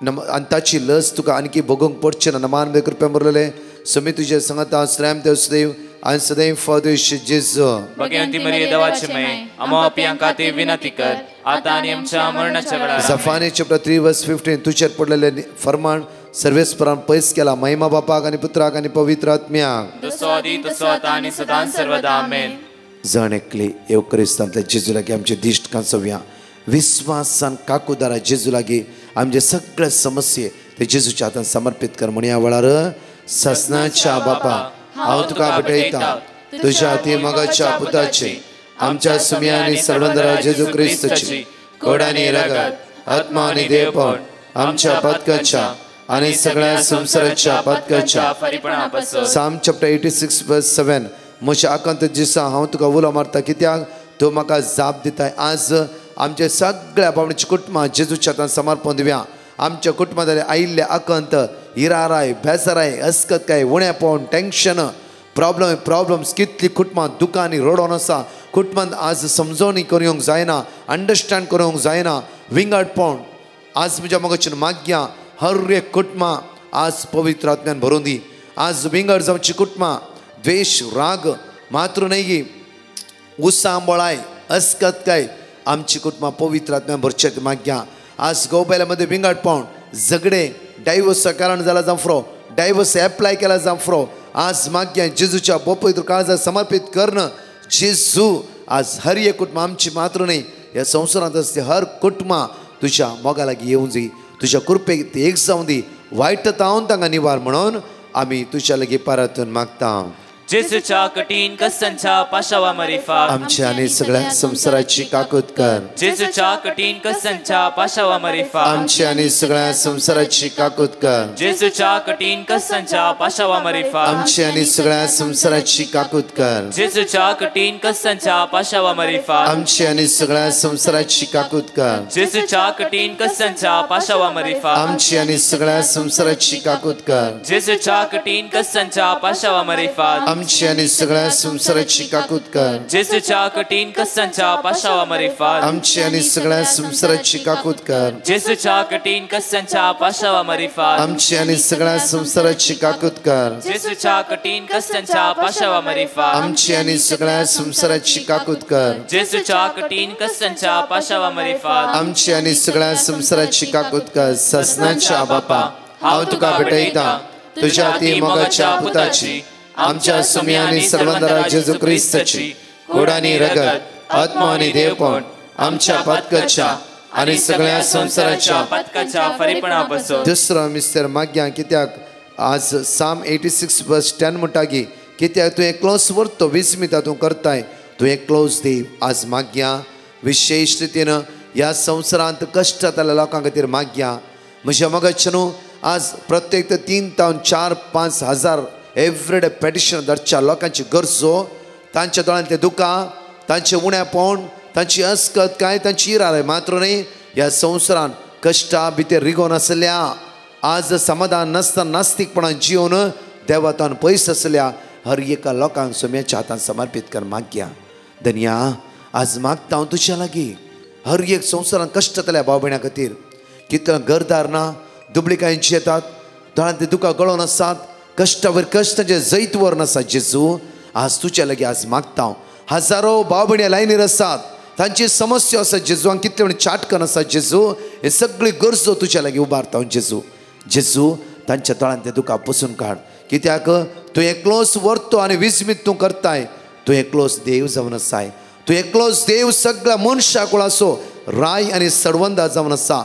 आणि ताची लस तुका आणखी भोगूंक पडचे ना नमान बरे कृपेन मुरलेले सुमी तुझे संगता श्रम देव आणि सदैव फादर जेजू भगवंती मरिये देवाचे मै आमा पापियां खातीर विनंती कर आता आनी आमच्या मरणाच्या वेळार Zephaniah chapter 3 verse 15 तुझेर पडलेले फरमान सर्वेस्परान पयस केला महिमा बापाक आणि पुत्राक आणि पवित्र आत्म्याक तसो आदी तसो आता आनी सदां सर्वदा आमेन जण एकले येवक्रिस्तांतले जेजू लागी आमचे दिश्ट कांसोवया विश्वासान काकूदारा जेजू लागी आमचे सगळे समस्ये ते जेजूच्या हातान समर्पित कर म्हणया वेळार ससनाच्या बापा हांव तुका भेटयता तुझ्या ती मगाच्या पुताची आमच्या सुम्या आनी सर्वंदरा जेजू क्रिस्ताची कोड आनी रगत आत्मा आनी देवपण आमच्या पातकाच्या आणि सगळ्या संसाराच्या पातकाच्या फरीपणापासून Psalm chapter 86 verse 7 म्हज्या आकांत दिसा हांव तुका उलो मारता कित्याक तूं म्हाका जाप दिताय आज आमचे सगळ्या बाबड्याच्या कुटुंबां जेजूच्या हातान समर्पण दिवया आमच्या कुटुंबांतले आयिल्ले आकंत हिराराय बेजाराय अस्कतकाय उणेपण टेंशन प्रॉब्लम्स कितली कुटुंबां दुकानी रडोन आसा कुटुंबांत आज समजोवणी करूंक जायना अंडरस्टँड करूंक जायना विंगडपण आज म्हज्या मोगाच्यान मागया हर एक कुटुंबां आज पवित्र आत्म्यान भरून दी आज विंगड जावची कुटुंबां द्वेष राग मात्र नाही गी उसांबळाय अस्कत काय आमची कुटुंबा पवित्र आत्म्या भरचेत माग्या आज गोबायलामध्ये बिंगाट पावन झगडे डायव्हर्सचं कारण झाला जाफरो डायव्हर्स एप्लाय केला जाफरो आज माग्या जेजूच्या पवित्र काळजात समर्पित करणं जेजू आज हर एक कुटुंब आमची मात्र नाही या संसारात असते हर कुटुंबा तुझ्या मोगा लागी येऊन जाई तुझ्या कृपेत एक जाऊन दी वाईट तावून तांगा निवार म्हणून आम्ही तुझ्या लगी परतून मागता जेसूच्या कठीण कसांच्या पाशावा मरिफात आमच्या आणि सगळ्या संसाराची काकूत कर जेसूच्या कठीण कसांच्या पाशावा मरिफात आमच्या आणि सगळ्या संसाराची काकूत कर जेसूच्या कठीण कसांच्या पाशावा मरिफात आमच्या आणि सगळ्या संसाराची काकूत कर जेसूच्या कठीण कसांच्या पाशावा मरिफात आमच्या आणि सगळ्या संसाराची काकूत कर जेसूच्या कठीण कसांच्या पाशावा मरिफात आमची आणि सगळ्या संसाराची काकूत कर जेसूच्या कठीण कसांच्या पाशावा मरिफात आमची आणि सगळ्या संसाराची काकूत कर जेसूच्या कठीण कसांच्या पाशावा मरिफात आमची आणि सगळ्या संसाराची काकूत कर जेसूच्या कठीण कसांच्या पाशावा मरिफात आमची आणि सगळ्या संसाराची काकूत कर जेसूच्या कठीण कसांच्या पाशावा मरिफात आमची आणि सगळ्या संसाराची काकूत कर जेसूच्या कठीण कसांच्या पाशावा मरिफात आमची आणि सगळ्या संसाराची काकूत कर ससनाच्या बापा हांव तुका भेटयता तुझ्या ती मोगाच्या पुताची आमच्या सुमियानी सर्वंदरा जेजू ख्रिस्ताची घोडानी रगत आत्मा आणि देवपण आमच्या पदकाच्या आणि सगळ्या संसाराच्या पदकाच्या फरीपणापासून दुसरं मिस्टर माग्या कित्याक आज साम 86 वर्स 10 म्हणटा की कित्याक तू एकलोच वर्तो विस्मिता तू करताय तू एकलोच देव आज माग्या विशेष रितीनं या संसारांत कष्ट जाताल्या लोकां खातीर माग्या म्हज्या मोगाच्या न्हू आज प्रत्येक 3 ते 4-5 हजार एवरीडे पेटिशन धाडच्या लोकांची गरजो तांच्या दोळ्यांतले दुकां तांचे उणेपण तांची अस्कत काय तांची इराय मात्र न्ही ह्या संवसारान कश्टा भितर रिगोवन आसल्या आज समाधान नासता नास्तिकपणान जिवन देवातान पयस आसल्या हर एका लोकांक सोम्याच्या हातान समर्पित कर माग्या धन्या आज मागता हांव तुज्या लागीं हर एक संवसारान कश्ट जातल्या भाव भयणां खातीर कितलो घरदार ना दुबळीकायेंची येतात दोळ्यांतले दुकां गळोवन आसात कष्टावर कष्ट जे जैतवर नसा जेजू आज तुझ्या लगे आज मागता हजारो भाव भयणी लायनीर आसात तांची समस्या आसा जेजूंक कितले म्हण चाटकन आसा जेजू हे सगळी गरजो तुझ्या लगे उबारता जेजू जेजू तांच्या तळांतले दुकां पुसून काड कित्याक तूं एकलोच व्हरतो आनी विस्मीत तूं करताय तूं एकलोच देव जावन आसाय तूं एकलोच देव सगळ्या मनशाक आसो राय आनी सडवंदा जावन आसा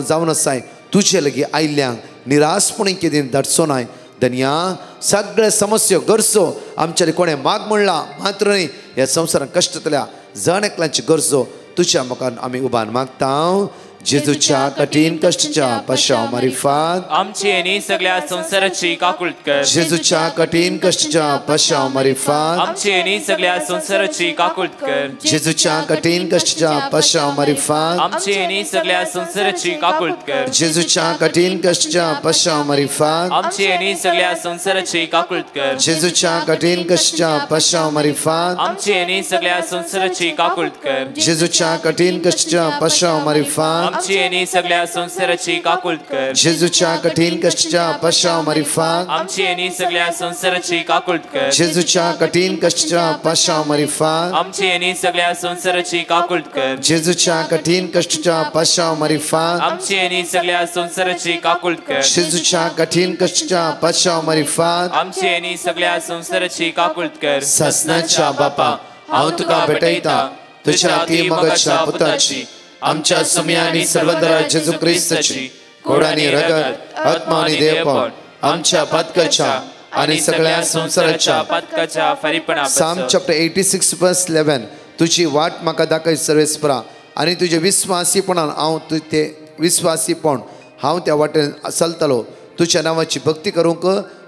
जावन आसाय तुझे लगे आयल्यांक निराशपणी कितें धाडचो नाय धन्या सगळे समस्या गरजो आमच्या कोणे माग म्हणला मात्र न्ही ह्या संवसारान कश्ट जातल्या जण एकल्यांची गरजो तुझ्या मुखार आमी उबान मागता जेजूच्या कठीण कश्टाच्या पाशाव मारिफात आमची आनी सगळ्या संसाराची काकुळट कर जेजूच्या कठीण कश्टाच्या पाशाव मारिफात आमची आनी सगळ्या संसाराची काकुळट कर जेजूच्या कठीण कश्टाच्या पाशाव मारिफात आमची आनी सगळ्या संसाराची काकुळट कर जेजूच्या कठीण कश्टाच्या पाशाव मारिफात आमची आनी सगळ्या संसाराची काकुळट कर जेजूच्या कठीण कश्टाच्या पाशाव मारिफात आमची आनी सगळ्या संसाराची काकुळट कर जेजूच्या कठीण कश्टाच्या पाशाव मारिफात आमची आनी सगळ्या संसाराची काकुळट कर जेजूच्या कठीण कश्टाच्या पाशाव मारिफात आमची आनी सगळ्या संसाराची काकुळट कर जेजूच्या कठीण कश्टाच्या पाशाव मारिफात आमची आनी सगळ्या संसाराची काकुळट कर जेजूच्या कठीण कश्टाच्या पाशाव मारिफात आमची आनी सगळ्या संसाराची काकुळट कर जेजूच्या कठीण कश्टाच्या पाशाव मारिफात आमची आनी सगळ्या संसाराची काकुळट कर ससनाच्या बापा हांव तुका भेटयता तुझ्या ती मोगाच्या पुताची आमच्या सुमियानी सर्वंदरा जेजू ख्रिस्ताची घोडानी रगत आत्मा आणि देवपण आमच्या पदकाच्या आणि सगळ्या संसाराच्या पदकाच्या फरीपणापासून साम चॅप्टर 86 वर्स 11 तुझी वाट म्हाका दाखय सर्वेस्परा आणि तुझे विश्वासीपणान हांव ते विश्वासीपण हांव त्या वाटेन चलतलो तुझ्या नांवाची भक्ती करूंक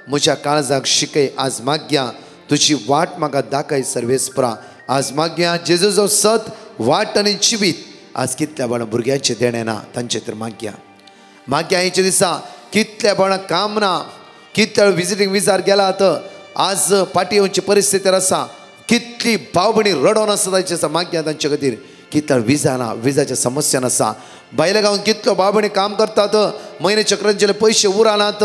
म्हज्या काळजाक शिकय आज माग्या तुझी वाट म्हाका दाखय सर्वेस्परा आज माग्या जेजूचो सत वाट आनी जिवीत आज कितल्या बाळा भुरग्यांचे देणे ना तांचे तर माग्या हेचे दिसा कितल्या बाळा काम ना कितल्या विजिटींग विजार गेला तर आज पाटी येवची परिस्थिती आसा कितली भाव भयणी रडोन आसा तांचे आसा माग्या तांचे खातीर कितल्या विजा ना विजाच्या समस्यान आसा भायल्या गांवांत कितलो भाव भयणी काम करतात म्हयने चक्रांचे पयशे उरानात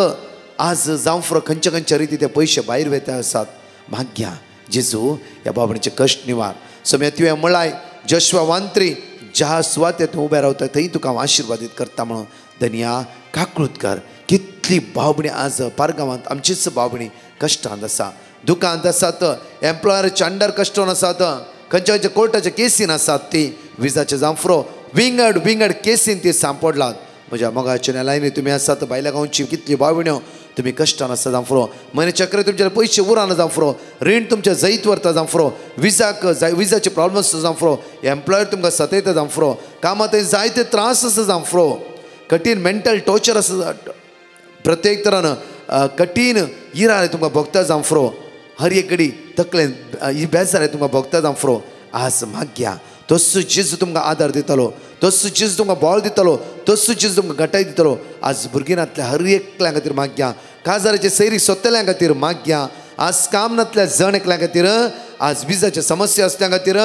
आज जावं फुडें खंयच्या खंयच्या रिती ते पयशे भायर वेता आसात माग्या जेजू ह्या बाबणीचे कश्ट निवार. सोम्या तुवें म्हळाय जशवा वांत्री ज्या सुवातेर तूं उबें रावता थंय तुका हांव आशिर्वादीत करता म्हणून. धन्या काकूळट कर. कितली भावबणी आज पारगांवांत आमचीच भावबणी कश्टांत आसा, दुखांत आसात, एम्प्लॉयराच्या अंडर कश्टान आसात, खंयच्या खंयच्या कोर्टाच्या केसीन आसात, ती विजाचे जांफ्रो विंगड केसीन ती सांपडलात. म्हज्या मोगाच्या लायनी तुमी आसात, भायल्या गांवची कितली भावण्यो तुमी कश्टान आसा जांफ्रो, म्हयने चक्र तुमचे पयशे उराना जांफ्रो, रीण तुमच्या जैत व्हरता जांफ्रो, विजाचे प्रॉब्लम्स आसा जांफ्रो, एम्प्लॉयर तुमकां सतयता जांफ्रो, कामां थंय जायते त्रास आसा जांफ्रो, कठीण मेंटल टॉर्चर आसा, प्रत्येक तरान कठीण इराय तुमकां भोगता जांफ्रो, हर एक घडी तकलेन बेजार तुमकां भोगता जांफ्रो. आज माग्या तस्सो जेजू तुमकां आदार दितलो, तस्सो जेजू तुमकां बोळ दितलो, तस्सो जेजू तुमकां घटाय दितलो. आज भुरग्यांतल्या हर एकल्या खातीर माग्या, काजाराचे सैरी सोदतल्या खातीर माग्या, आज काम नातल्या जण एकल्या खातीर, आज विजाचे समस्या असल्या खातीर,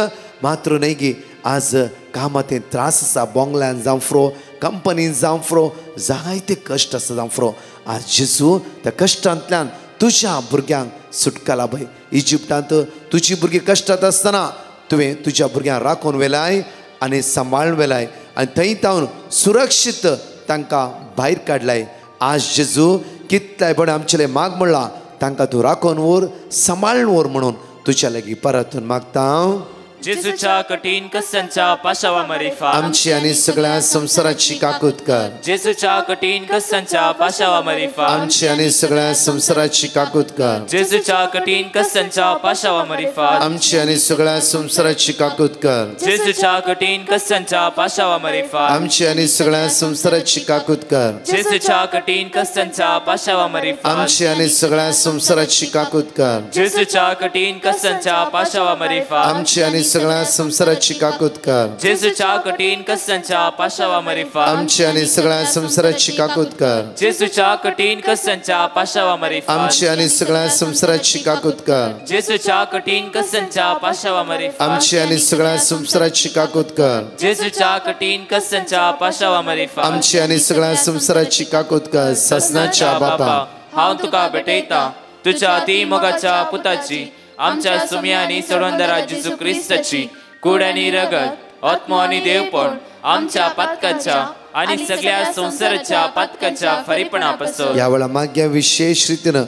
मात्र न्हय गी आज कामांत त्रास आसा, बोंगल्यान जांफ्रो, कंपनीन जांफ्रो, जायते कश्ट आसा जांफ्रो. आज जेजू त्या कश्टांतल्यान तुज्या भुरग्यांक सुटका लाभय. इजिप्टांत तुजी भुरगीं कश्टांत आसतना तुवें तुज्या भुरग्यांक राखून व्हेलाय आनी सांबाळून व्हेलाय आनी थंय तावन सुरक्षीत तांकां भायर काडलाय. आज जेजू कितल्याय बरें आमचेले माग म्हणला तांकां तूं राखून व्हर, सांबाळून व्हर म्हणून तुज्या लागीं परतून मागता हांव. जेजूच्या कठीण कसांच्या पाशावा मरिफा आमची आनी सगळ्या संवसाराची काकूत कर. जेजूच्या कठीण कसांच्या पाशावा मरिफा आमची आनी सगळ्या संवसाराची काकूत कर. जेजूच्या कठीण कसांच्या पाशावा मरिफा आमची आनी सगळ्या संवसाराची काकूत कर. जेजूच्या कठीण कसांच्या पाशावा मरिफा आमची आनी सगळ्या संवसाराची काकूत कर. जेजूच्या कठीण कसांच्या पाशावा मरिफा आमची आनी सगळ्या संवसाराची काकूत कर. जेजूच्या कठीण कसांच्या पाशावा मरिफा आमची आनी सगळ्या संवसाराची काकूत कर. जेजूच्या कठीण कसांच्या पाशावा मरिफा आमची आनी सगळ्या संवसाराची काकूत कर. जेजूच्या कठीण कसांच्या पाशावा मरिफा आमची आनी सगळ्या संवसाराची काकूत कर. जेजूच्या कठीण कसांच्या पाशावा मरिफा आमची आनी सगळ्या संवसाराची काकूत कर. जेजूच्या कठीण कसांच्या पाशावा मरिफा आमची आनी सगळ्या संवसाराची काकूत कर. ससनाच्या बापा हांव तुका भेटयता तुज्या अति मोगाच्या पुताची, आमच्या सुम्या आनी सोडवंदरा जेजू क्रिस्ताची कूड आनी रगत, आत्मो आनी देवपण आमच्या पातकाच्या आनी सगळ्या संवसाराच्या पातकाच्या फरीपणा पासून. ह्या वेळा माग्या विशेष रितीन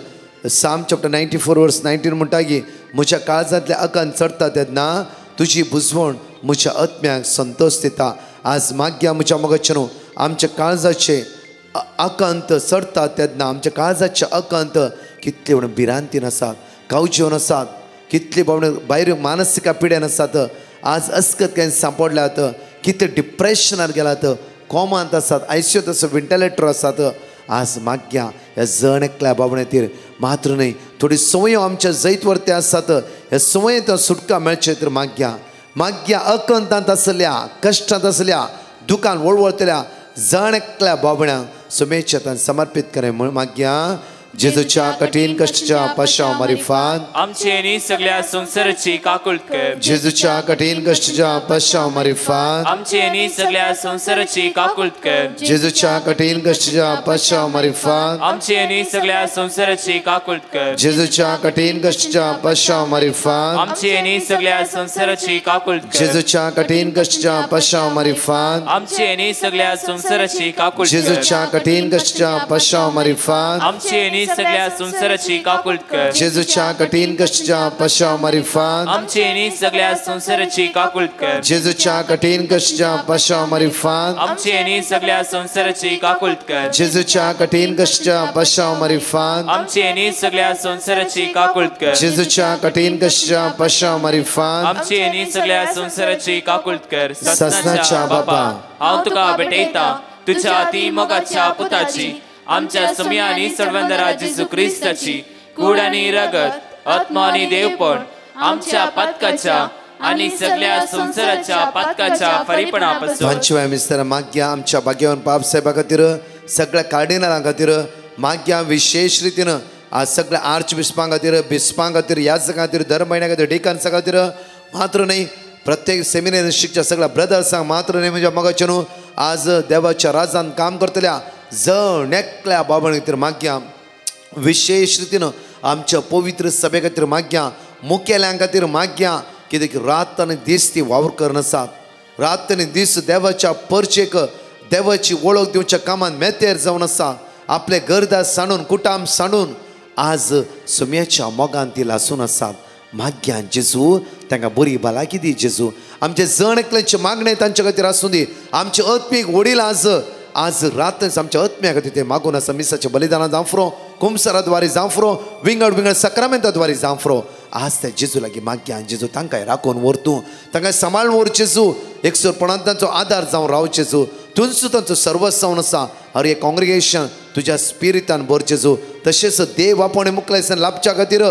साम चॅप्टर 94 वर्स 19 म्हणटा की म्हज्या काळजांतल्या अकांत चडटा तेन्ना तुजी बुजवण म्हज्या आत्म्याक संतोष दिता. आज माग्या म्हज्या मोगाचें आमच्या काळजाचे अकांत चडटा तेन्ना आमच्या काळजाचे अकांत कितले म्हणून भिरांतीन आसात, कावजेवन आसात, कितले बावणे भायर मानसिका पिड्यान आसात, आज अस्कत काय सांपडल्यात, कितले डिप्रेशनार गेलात, कोमांत आसात, आयसीयूत आसात, वेंटिलेटर आसात. आज माग्या ह्या जण एकल्या बाबण्याचेर मात्र न्हय थोडी संवयो आमच्या जैत वर्ते आसात, ह्या संवयेंत सुटका मेळचे तर माग्या अकंतांत आसल्या, कश्टांत आसल्या, दुखान वळवळतल्या जण एकल्या बाबण्यांक सुमेच्यात समर्पित करे म्हण माग्या. जेजूच्या कठीण कष्टाच्या पाशाव मरिफान आमची आनी सगळ्या संवसाराची काकूळट कर. जेजूच्या कठीण कष्टाच्या पाशाव मरिफान आमची आनी सगळ्या संवसाराची काकूळट कर. जेजूच्या कठीण कष्टाच्या पाशाव मरिफान आमची आनी सगळ्या संवसाराची काकूळट कर. जेजूच्या कठीण कष्टाच्या पाशाव मरिफान आमची आनी सगळ्या संवसाराची काकूळट कर. जेजूच्या कठीण कष्टाच्या पाशाव मरिफान आमची आनी सगळ्या संवसाराची काकूळट कर. जेजूच्या कठीण कष्टाच्या पाशाव मरिफान आमची आनी सगळ्या संवसाराची काकूळट कर. जेजूच्या कठीण कष्टाच्या पाशाव मरिफान आमची आनी सगळ्या संवसाराची काकूळट कर. जेजूच्या कठीण कष्टाच्या पाशाव मरिफान आमची आनी सगळ्या संवसाराची काकूळट कर. जेजूच्या कठीण कष्टाच्या पाशाव मरिफान आमची आनी सगळ्या संवसाराची काकूळट कर. जेजूच्या कठीण कष्टाच्या पाशाव मरिफान आमची आनी सगळ्या संवसाराची काकूळट कर. ससनाच्या बापा हांव तुका भेटयता तुज्या अति मोगाच्या पुताची, आमच्या सुम्या आनी सोडवंदरा जेजू क्रिस्ताची कूड आनी रगत, आत्मा आनी देवपण आमच्या पातकाच्या आनी सगळ्या संवसाराच्या पातकाच्या फरीपणा पासून. पंचव्या मिस्तर माग्या आमच्या भाग्यवान बाब साहेबा खातीर, सगळ्या कार्डिनलां खातीर माग्या विशेष रितीन आज सगळ्या आर्च बिस्पां खातीर याजकां खातीर, धर्मयण्या खातीर, डेकान्सा खातीर मात्र न्हय प्रत्येक सेमिनारिस्टच्या सगळ्या ब्रदर्सांक मात्र न्हय म्हज्या मोगाचें न्हू आज देवाच्या राजान काम करतल्या जण एकल्या बाबण खातीर माग्या विशेष रितीन आमच्या पवित्र सभे खातीर मागया, मुखेल्यांक खातीर मागया, कित्याक रात आनी दीस ती वावर करनासात. रात आनी दीस देवाच्या परचेक देवाची वळख दिवच्या कामान मेतेर जावन आसा. आपले गरजा सांडून कुटाम सांडून आज सुम्याच्या मोगान ती लासून आसात. मागया जेजू तांकां बरी भलायकी दी. जेजू आमचे जण एकल्याचे मागणे तांचे खातीर आसूं दी. आमचे आत्मीक वडील आज रातच आमच्या आत्म्या खातीर ते मागून आसा. मिसाच्या बलिदाना जावफ्रो, कुमसाराद्वारे जावफ्रो, विंगड सक्रामेंताद्वारे जावफ्रो. आज त्या जेजू लागीं मागया जेजू तांकां राखून व्हरतूं, तांकां सांबाळून व्हर जेजू. एकसरपणान तांचो आदार जावन राव जेजू. तुमचो तांचो सर्वस्व जावन आसा. हर एक कॉंग्रिगेशन तुज्या स्पिरितान भर जेजू. तशेंच देव आपण मुखलायसन लाभच्या खातीर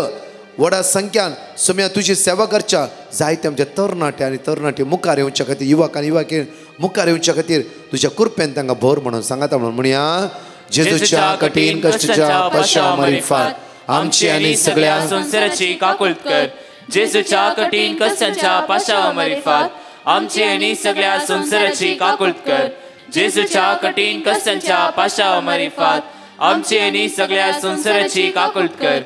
व्हडा संख्यान सुम्या तुजी सेवा करच्या. जायते आमचे तरणाटे आनी तरणाटी मुखार येवच्या खातीर, युवक आनी युवकी मुखार येवच्या खातीर तुज्या कृपेन तांकां भर म्हणून सांगाता म्हणून म्हणया. जेजूच्या कठीण कश्टाच्या पाशा मारिफात आमची आनी सगळ्या संसाराची काकुळट कर. जेजूच्या कठीण कष्टांच्या पाशा मारिफात आमची आनी सगळ्या संसाराची काकुळट कर. जेजूच्या कठीण कष्टांच्या पाशा मारिफात आमची आनी सगळ्या संसाराची काकुळट कर.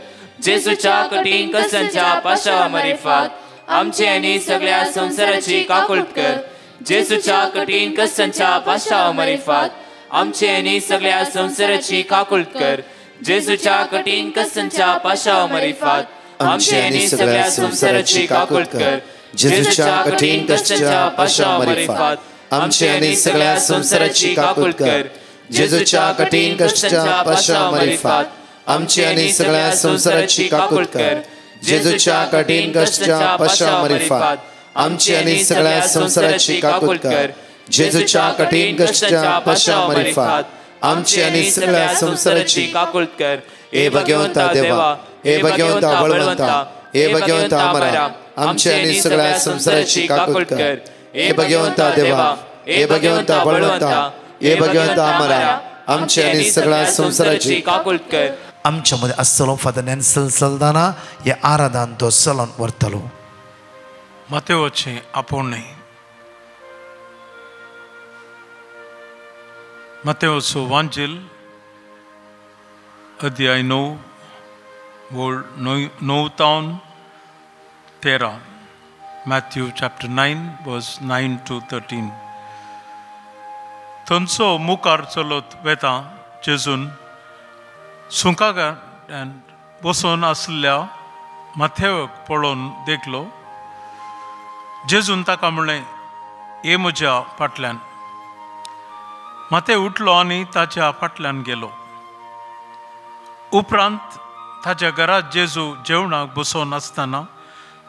जेजूच्या कठीण कष्टांच्या पाशा मारिफात आमची आनी सगळ्या संसाराची काकुळट कर. जेजूच्या कठीण कष्टांच्या पाशा मारिफात आमची आनी सगळ्या संसाराची काकुळट कर. जेजूच्या कठीण कष्टांच्या पाशा मारिफात आमची आनी सगळ्या संसाराची काकुळट कर. जेजूच्या कठीण कष्टांच्या पाशा मारिफात आमची आनी सगळ्या संसाराची काकुळट कर. जेजूच्या कठीण कष्टांच्या पाशा मारिफात आमची आनी सगळ्या संसाराची काकुळट कर. जेजूच्या कठीण कष्टांच्या पाशा मारिफात आमची आनी सगळ्या संसाराची काकुळट कर. जेजूच्या कठीण कष्टांच्या पाशा मारिफात आमची आनी सगळ्या संसाराची काकुळट कर. हे भगवंता देवा, हे भगवंता बळवंता, हे भगवंता अमरा आमची आनी सगळ्या संसाराची काकुळट कर. हे भगवंता देवा, हे भगवंता बळवंता, हे भगवंता अमरा आमची आनी सगळ्या संसाराची काकुळट कर. आमच्या मध्ये आसतलो फादर नॅन्सल सल्दाना हे आराधन तो चलोन व्हरतलो. मतेवचे आपोवणे. मतेवचो वांजेल अध्याय 9 word 9 to 13. Matthew chapter 9 verse 9 to 13. थंचो मुखार चलत वेता जेजून सुंकागारान बसून आसलेल्या माथेवाक पळोवन देखलो. जेजून ताका म्हणलें, ये म्हज्या फाटल्यान. माथे उठलो आनी ताच्या फाटल्यान गेलो. उपरांत ताच्या घरात जेजू जेवणाक बसोन आसतना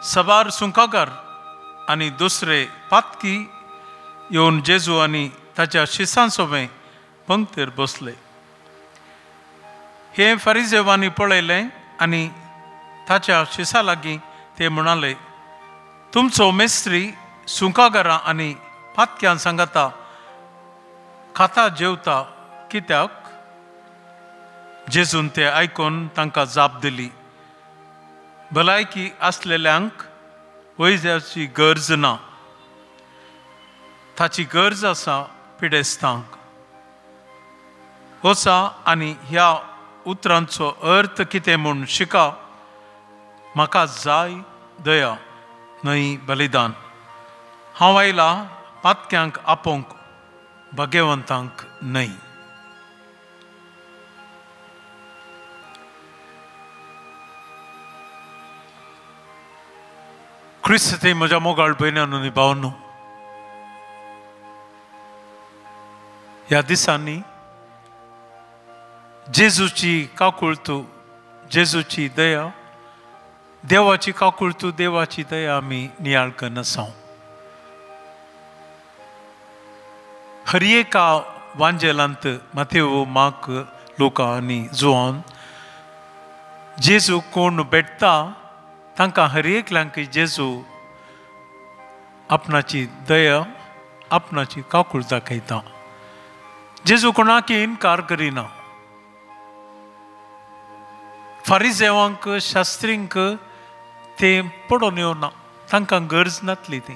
सबार सुंकागार आनी दुसरे पातकी येवन जेजू आनी ताच्या शिसांसोबे पंक्तीर बसले. हे फरिसेवांनी पळयलें आनी ताच्या शिसा लागीं ते म्हणाले, तुमचो मेस्त्री सुंकागारां आनी पातक्यां सांगाता खाता जेवता कित्याक? जेजून ते आयकून तांकां जाप दिली, भलायकी आसलेल्यांक वैद्याची गरज ना, ताची गरज आसा पिडेस्तांक. वचा आनी ह्या उतरांचो अर्थ कितें म्हूण शिका. म्हाका जाय दया न्हय बलिदान. हांव आयला पातक्यांक आपोवंक, भाग्यवंतांक न्हय. क्रिस्ती म्हज्या मोगाळ भयणानो आनी भावांनो, ह्या दिसांनी जेजूची काकुळतू, जेजूची दया, देवाची काकुळतू, देवाची दया आमी नियाळ करन आसा. हर एका वांजेलांत माथेव, मार्क, लुका आनी जोआन जेजू कोण भेटता तांकां हर एकल्यांक जेजू आपणाची दया, आपणाची काकुळ दाखयता. जेजू कोणाकी इन्कार करिना. फारिसेवांक, शास्त्रींक ते पडोवन येवना. तांकां गरज नासली ती,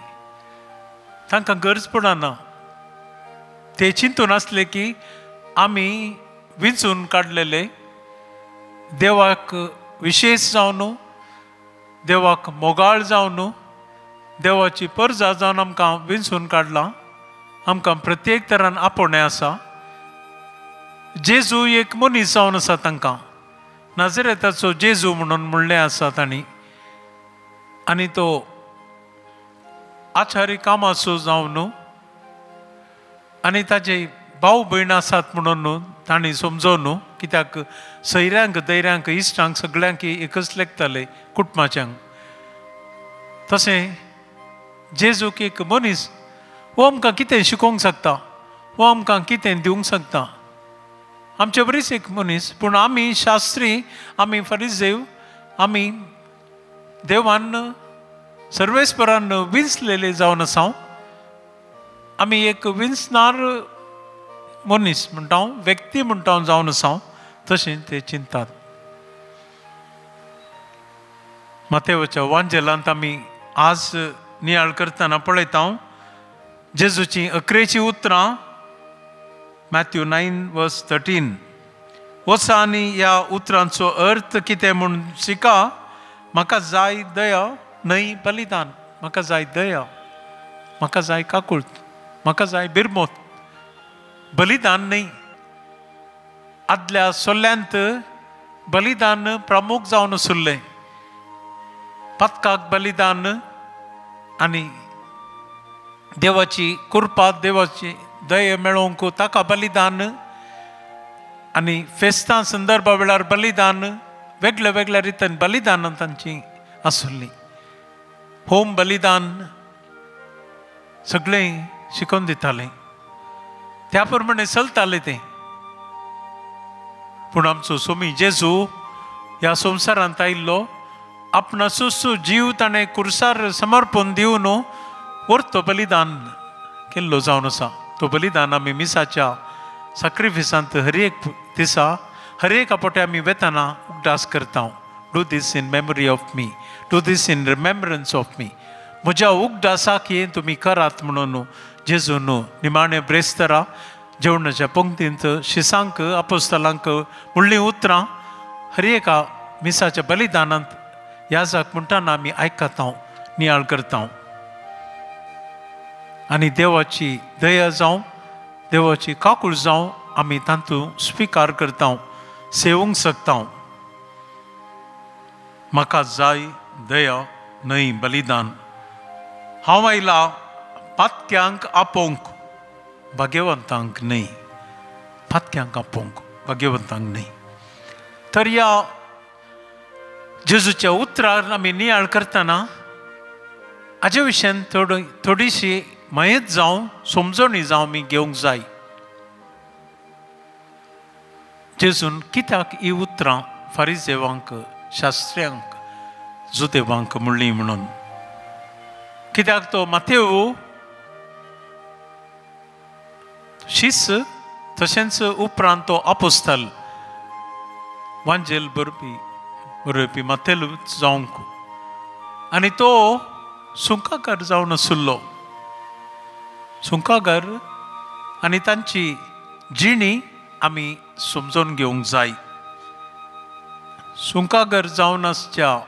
तांकां गरज पडना. ते चिंतून आसले की आमी विंचून काडलेले देवाक विशेष जावन देवाक मोगाळ जावन देवाची परजा जावन आमकां विंचून काडला, आमकां प्रत्येक तरान आपोवणें आसा. जेजू एक मनीस जावन आसा, तांकां नाजरेताचो जेजू म्हणून म्हणलें आसा तांणी. आनी तो आचारी कामाचो जावन आनी ताजे भाव भयण आसात म्हणून तांणी समजोवन, कित्याक सयऱ्यांक दैऱ्यांक इश्टांक सगळ्यांक एकच लेखताले कुटुंबाच्यांक. तशें जेजूक एक मनीस हो आमकां कितें शिकोवंक शकता, हो आमकां कितें दिवंक शकता. आमचे बरीच एक मनीस, पूण आमी शास्त्री, आमी फरिसेव, आमी देवान सर्वेस्परान विंचलेले जावन आसा. आमी एक विंचणार मनीस म्हणटा, व्यक्ती म्हणटा जावन आसा, तशें ते चिंतात. मत्तेवाच्या वांजेलांत आमी आज नियाळ करतना पळयता जेजूची 11 उतरां, मॅथ्यू 9:13. वचा आनी ह्या उतरांचो अर्थ कितें म्हूण शिका. म्हाका जाय दया न्हय बलिदान, म्हाका जाय दया, म्हाका जाय काकुळट, म्हाका जाय बिरमोत, बलिदान न्हय. आदल्या सोल्ल्यांत बलिदान प्रमुख जावन आसुल्लें. पतकाक बलिदान आनी देवाची कृपा, देवाची दया मेळोवंक ताका बलिदान, आनी फेस्तां संदर्भा वेळार बलिदान, वेगळ्या वेगळ्या रितीन बलिदान तांची आसुल्लीं. होम बलिदान सगळें शिकोवन दितालें, त्या प्रमाणे चलतालें तें. पूण आमचो स्वामी जेजू ह्या संवसारांत आयिल्लो, आपणाचो जीव ताणें कुर्सार समर्पण दिवन व्हरतो बलिदान केल्लो जावन आसा. तो बलिदान आमी मिसाच्या सॅक्रिफिसांत हर एक दिसा, हर एक आपोटे आमी वेतना उगडास करता. Do these in memory of me, do these in remembrance of me. म्हज्या उगडासाक हे तुमी करात म्हणून जेजून निमाणे ब्रेस्तारा जेवणाच्या पंक्तींत शिसांक आपोस्तलांक म्हणलीं उतरां हर एका मिसाच्या बलिदानांत याजाक म्हणटाना आमी आयकता, नियाळ करता. आनी देवाची दया जावं, देवाची काकूळ जावं, आमी तातूंत स्विकार करता, सेवूंक शकता. म्हाका जाय दया न्हय बलिदान. हांव आयला पातक्यांक आपोवंक, भाग्यवंतांक न्हय. पातक्यांक आपोवंक, भाग्यवंतांक न्हय. तर ह्या जेजूच्या उतरार आमी नियाळ करतना हाजे विशयान थोडीशी मयत जावं, समजणी जावं आमी घेवंक जाय. जेजून कित्याक ही उतरां फारिसेवांक, शास्त्र्यांक, जुदेवांक म्हणलीं म्हणून. कित्याक तो मत्तेव शिस, तशेंच उपरांत तो आपोस्तल वांजेल बरोवपी मत्तेव जावंक, आनी तो सुंकाकार जावन आसुल्लो. सुंकाकार आनी तांची जिणी आमी समजून घेवंक जाय. सुंकागर जावन आसच्या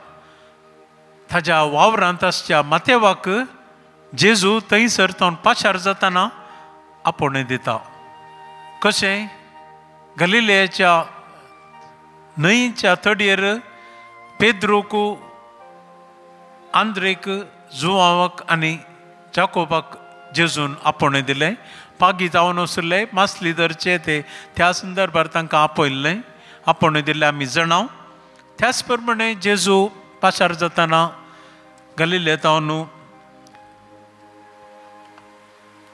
ताज्या वावरांत आसच्या मत्तेवाक जेजू थंयसर तावन पाशार जाताना आपोवणें दिता. कशें गलिलेयाच्या न्हंयच्या तडयेर पेद्रोक, आंद्रेक, जुवावाक आनी जाकोबाक जेजून आपोवणें दिलें. पागी जावन आसुल्ले मासली धरचे ते त्या संदर्भार तांकां आपयल्लें, आपोवणें दिल्लें आमी जाणां. त्याच प्रमाणे जेजू पाशार जाताना गलिलेयांत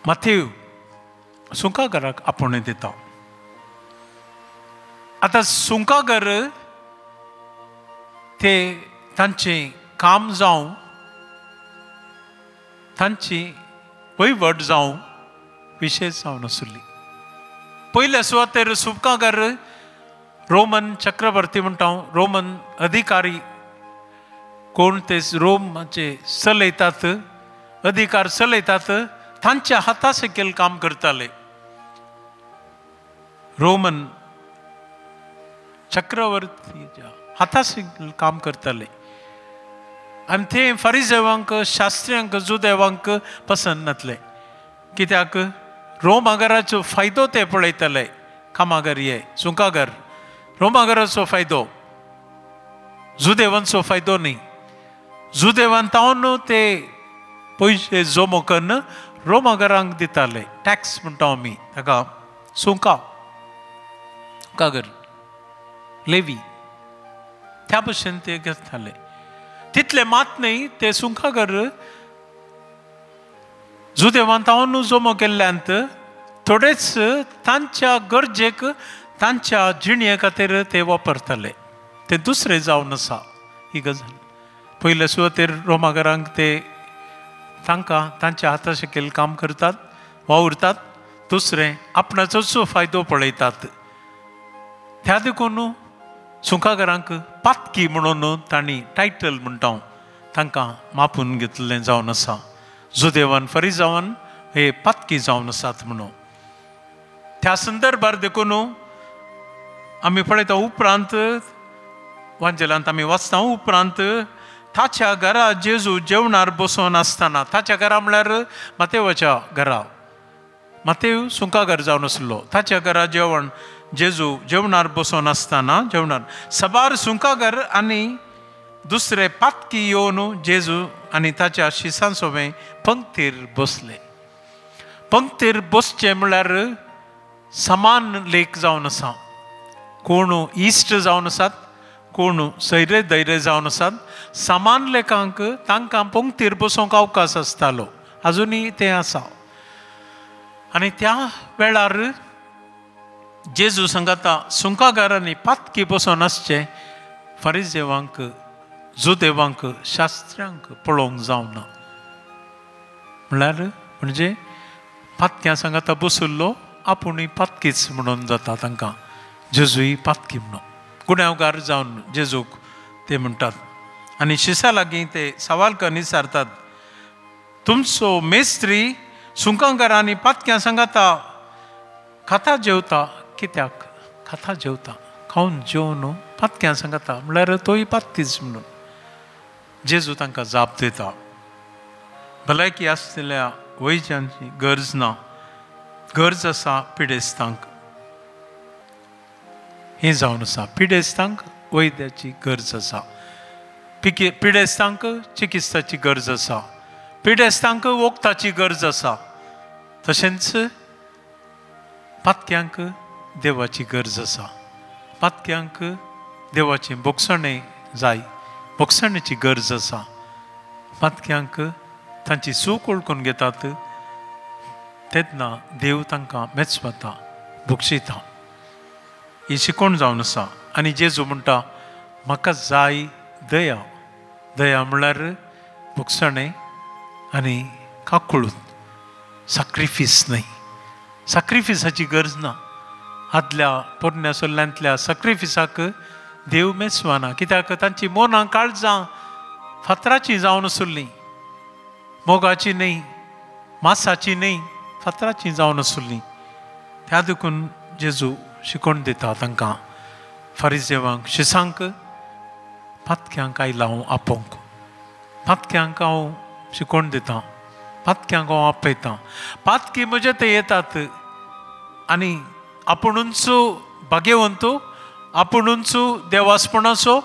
मत्तेव सुंकागराक आपोवणें दिता. आतां सुंकागर ते तांचें काम जावं, तांची वैवड जावं विशेष जावन आसुल्ली. पयल्या सुवातेर सुंकागर रोमन चक्रवर्ती म्हणटा, रोमन अधिकारी कोण ते रोमाचे चलयतात, अधिकार चलयतात, तांच्या हाता सकयल काम करताले. रोमन चक्रवर्तीच्या हाताशी काम करताले आनी ते फरिसेवांक शास्त्र्यांक जुदेवांक पसंत नासले कित्याक रोमागराचो फायदो ते पळयताले कामागर हे सुंकागर रोमागराचो फायदो जुदेवांचो फायदो न्ही जुदेवान तावन ते पयशे जमो करून रोमागरांक दिताले टॅक्स म्हणटा आमी ताका सुंकागर लेवी त्या भशेन ते घेताले तितले मात न्ही ते सुंकागर जुदेवान तावन जमो केल्ल्यांत थोडेच तांच्या गरजेक तांच्या जिणे खातीर ते वापरताले ते दुसरे जावन आसा ही गजाल पयले सुवातेर रोमागरांक ते तांकां तांच्या हाताशेकेल काम करतात वावुरतात दुसरे आपणाचोच फायदो पळयतात त्या देखून सुंकागरांक पातकी म्हणून तांणी टायटल म्हणटा तांकां मापून घेतलें जावन आसा जुदेवान फरिसावान हे पातकी जावन आसात म्हणून त्या संदर्भार देखून आमी पळयता उपरांत वांजेलांत आमी वाचता उपरांत ताच्या घरा जेजू जेवणार बसोन आसतना ताच्या घरा म्हळ्यार मातेवाच्या घरा मातेव सुंकागर जावन आसलो ताच्या घरा जेवण जेजू जेवणार बसोन आसतना जेवणार सबार सुंकागर आनी दुसरे पातकी येवन जेजू आनी ताच्या शिसांसोबे पंक्तीर बसले पंक्तीर बसचे म्हळ्यार समान लेख जावन आसा कोण इश्ट जावन आसात कोण सैरे दैरे जावन आसात समान लेखांक तांकां पंक्तीर बसोवंक अवकाश आसतालो अजुनूय ते आसा आनी त्या वेळार जेजू सांगता सुंकागारांनी पातकी बसोन आसचे फरिसेवांक जुदेवांक शास्त्र्यांक पळोवंक जावना म्हळ्यार म्हणजे पातक्यां सांगता बसुल्लो आपुणूय पातकीच म्हणून जाता तांकां जेजूय पातकी म्हणून गुन्यांवकार जावन जेजूक ते म्हणटात आनी शिसा लागीं ते सवाल करून विचारतात तुमचो मेस्त्री सुंकागारांनी पातक्यां सांगता खाता जेवता कित्याक खाता जेवता खावन जेवन पातक्यां सांगता म्हळ्यार तोय पातकीच म्हणून जेजू तांकां जाप दिता भलायकी आसलेल्या वैज्यांची गरज ना गरज आसा पिडेस्तांक हे जावन आसा पिडेस्तांक वैद्याची गरज आसा पिडेस्तांक चिकित्साची गरज आसा पिडेस्तांक वखदाची गरज आसा तशेंच पातक्यांक देवाची गरज आसा पातक्यांक देवाची बोगसणें जाय बोगसणेची गरज आसा पातक्यांक तांची सूख ओळखून घेतात तेन्ना देव तांकां मेचवता बक्षिता ही शिकोवण जावन आसा आनी जेजू म्हणटा म्हाका जाय दया दया म्हळ्यार बोगसणें आनी काकुळून सॅक्रिफीस न्हय सॅक्रिफिसाची गरज ना आदल्या पोरण्या सोल्ल्यांतल्या सॅक्रिफिसाक देव मेचवाना कित्याक तांची मोनां काळजां फातराची जावन आसुल्लीं मोगाची न्हय मांसाची न्हय फातराची जावन आसुल्लीं त्या देखून जेजू शिकोवण दिता तांकां फरिसेवांक शिसांक पातक्यांक आयला हांव आपोवंक पातक्यांक हांव शिकोवण दिता पातक्यांक हांव आपयतां पातकी म्हजे ते येतात आनी आपुणूच भाग्यवंत आपुणूच देवास्पणाचो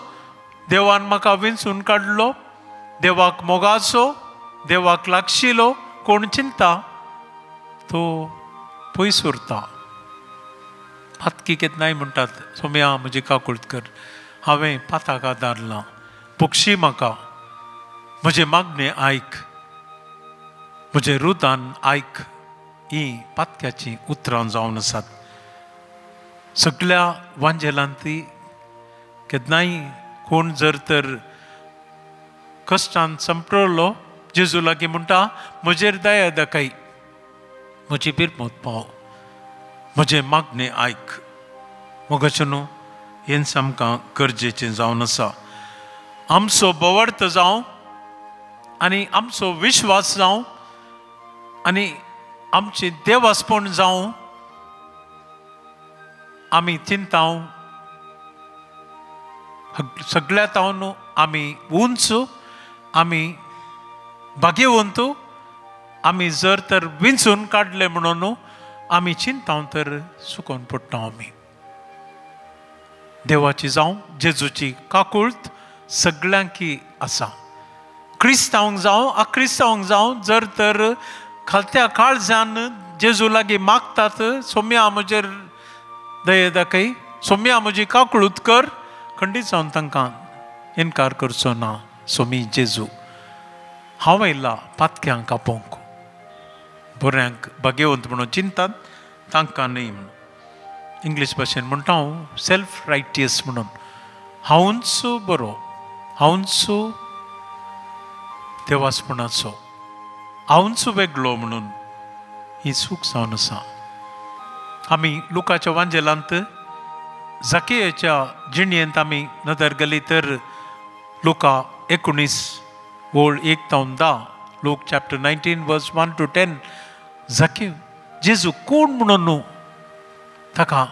देवान म्हाका विंचून काडलो देवाक मोगाचो देवाक लागशिलो कोण चिंता तो पयस उरता पातकी केन्नाय म्हणटात सोम्या म्हजी काकुळकर हांवें पाताक आदारलां पक्षी म्हाका म्हजे मागणें आयक म्हजें रुदान आयक ही पातक्याची उतरां जावन आसात सगळ्या वांजेलांती केन्नाय कोण जर तर कश्टान संपलो जेजू लागीं म्हणटा म्हजेर दया दाखय म्हजी बिरमत पाव म्हजें मागणें आयक मोगाचें न्हू हें आमकां गरजेचें जावन आसा आमचो बवर्त जावं आनी आमचो विश्वास जावं आनी आमचें देवास्पण जावं आमी चिंताव सगळ्यात हांव आमी उंच आमी भाग्यवंत आमी जर तर विंचून काडले म्हणून आमी चिंताव तर सुकोन पडटा आमी देवाची जावं जेजूची काकुळत सगळ्यांकी आसा क्रिस्तांवांक जावं अक्रिस्तांवांक जावं जर तर खालत्या काळजान जेजू लागीं मागतात सोम्या म्हजेर दये दाखय सोम्या म्हजी काकुळूत कर खंडीत जावन तांकां इन्कार करचो ना सोमी जेजू हांव येयला पातक्यांक आपोवंक बऱ्यांक भाग्यवंत म्हणून चिंतात तांकां न्ही म्हणून इंग्लीश भाशेन म्हणटा हांव सेल्फ रायटियस म्हणून हांवूच बरो हांवूच देवासपणाचो हांवूच वेगळो म्हणून ही चूक जावन आसा आमी लुकाच्या वांजेलांत झकेयाच्या जिणयेंत आमी नदर गेली तर लुका 19 ओळ 1-10 लूक चॅप्टर 19 वर्स 1 to 10 झकेव जेजू कोण म्हणून न्हू ताका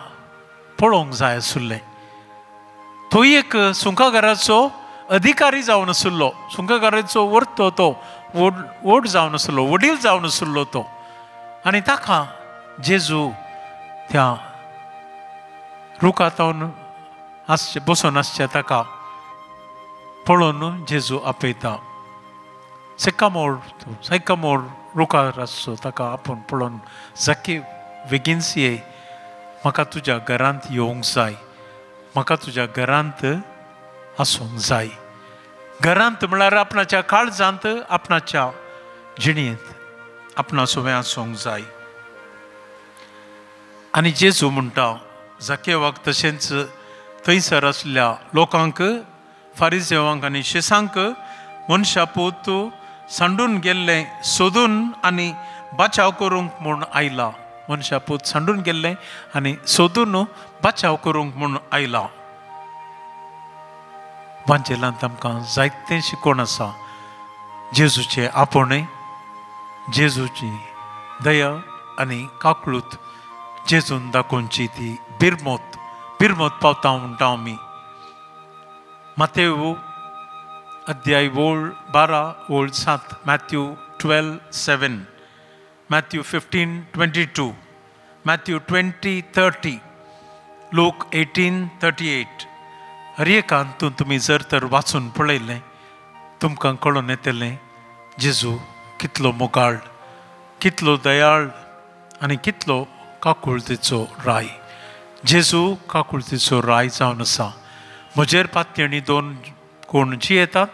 पळोवंक जाय आसुल्लें तो एक सुंकागाराचो अधिकारी जावन आसुल्लो सुंकागाराचो वर्तो तो वोट जावन आसलो वडील जावन आसुल्लो तो आनी ताका जेजू त्या रुखातावन आसचे बसून आसचे ताका पळोवन जेजू आपयता सैकामोर रुखार आसचो ताका आपूण पळोवन झके बेगीनच ये म्हाका तुज्या घरांत येवंक जाय म्हाका तुज्या घरांत आसूंक जाय घरांत म्हळ्यार आपणाच्या काळजांत आपणाच्या जिणयेंत आपणा सोबे आसूंक जाय आनी जेजू म्हणटा झकेवाक तशेंच थंयसर आसल्या लोकांक फारिसेवांक आनी शिसांक मनशा पूत सांडून गेल्लें सोदून आनी बचाव करूंक म्हूण आयला मनशा पूत सांडून गेल्लें आनी सोदून बचाव करूंक म्हूण आयला वांजेलांत आमकां जायतें शिकोवण आसा जेजूचे आपोवणे जेजूची दया आनी काकुळूत जेजून दाखोवची ती बिरमोत पावता म्हणटा आमी मातेव अध्याय 12:7 मॅथ्यू 12:7 मॅथ्यू 15:22 मॅथ्यू 20:30 लूक 18:38 हर एकांतून तुमी जर तर वाचून पळयलें तुमकां कळून येतलें जेजू कितलो मोगाळ कितलो दयाळ आनी कितलो काकुळतेचो राय जेजू काकुळतेचो राय जावन आसा म्हजेर पातयेणी 2 कोण जी येतात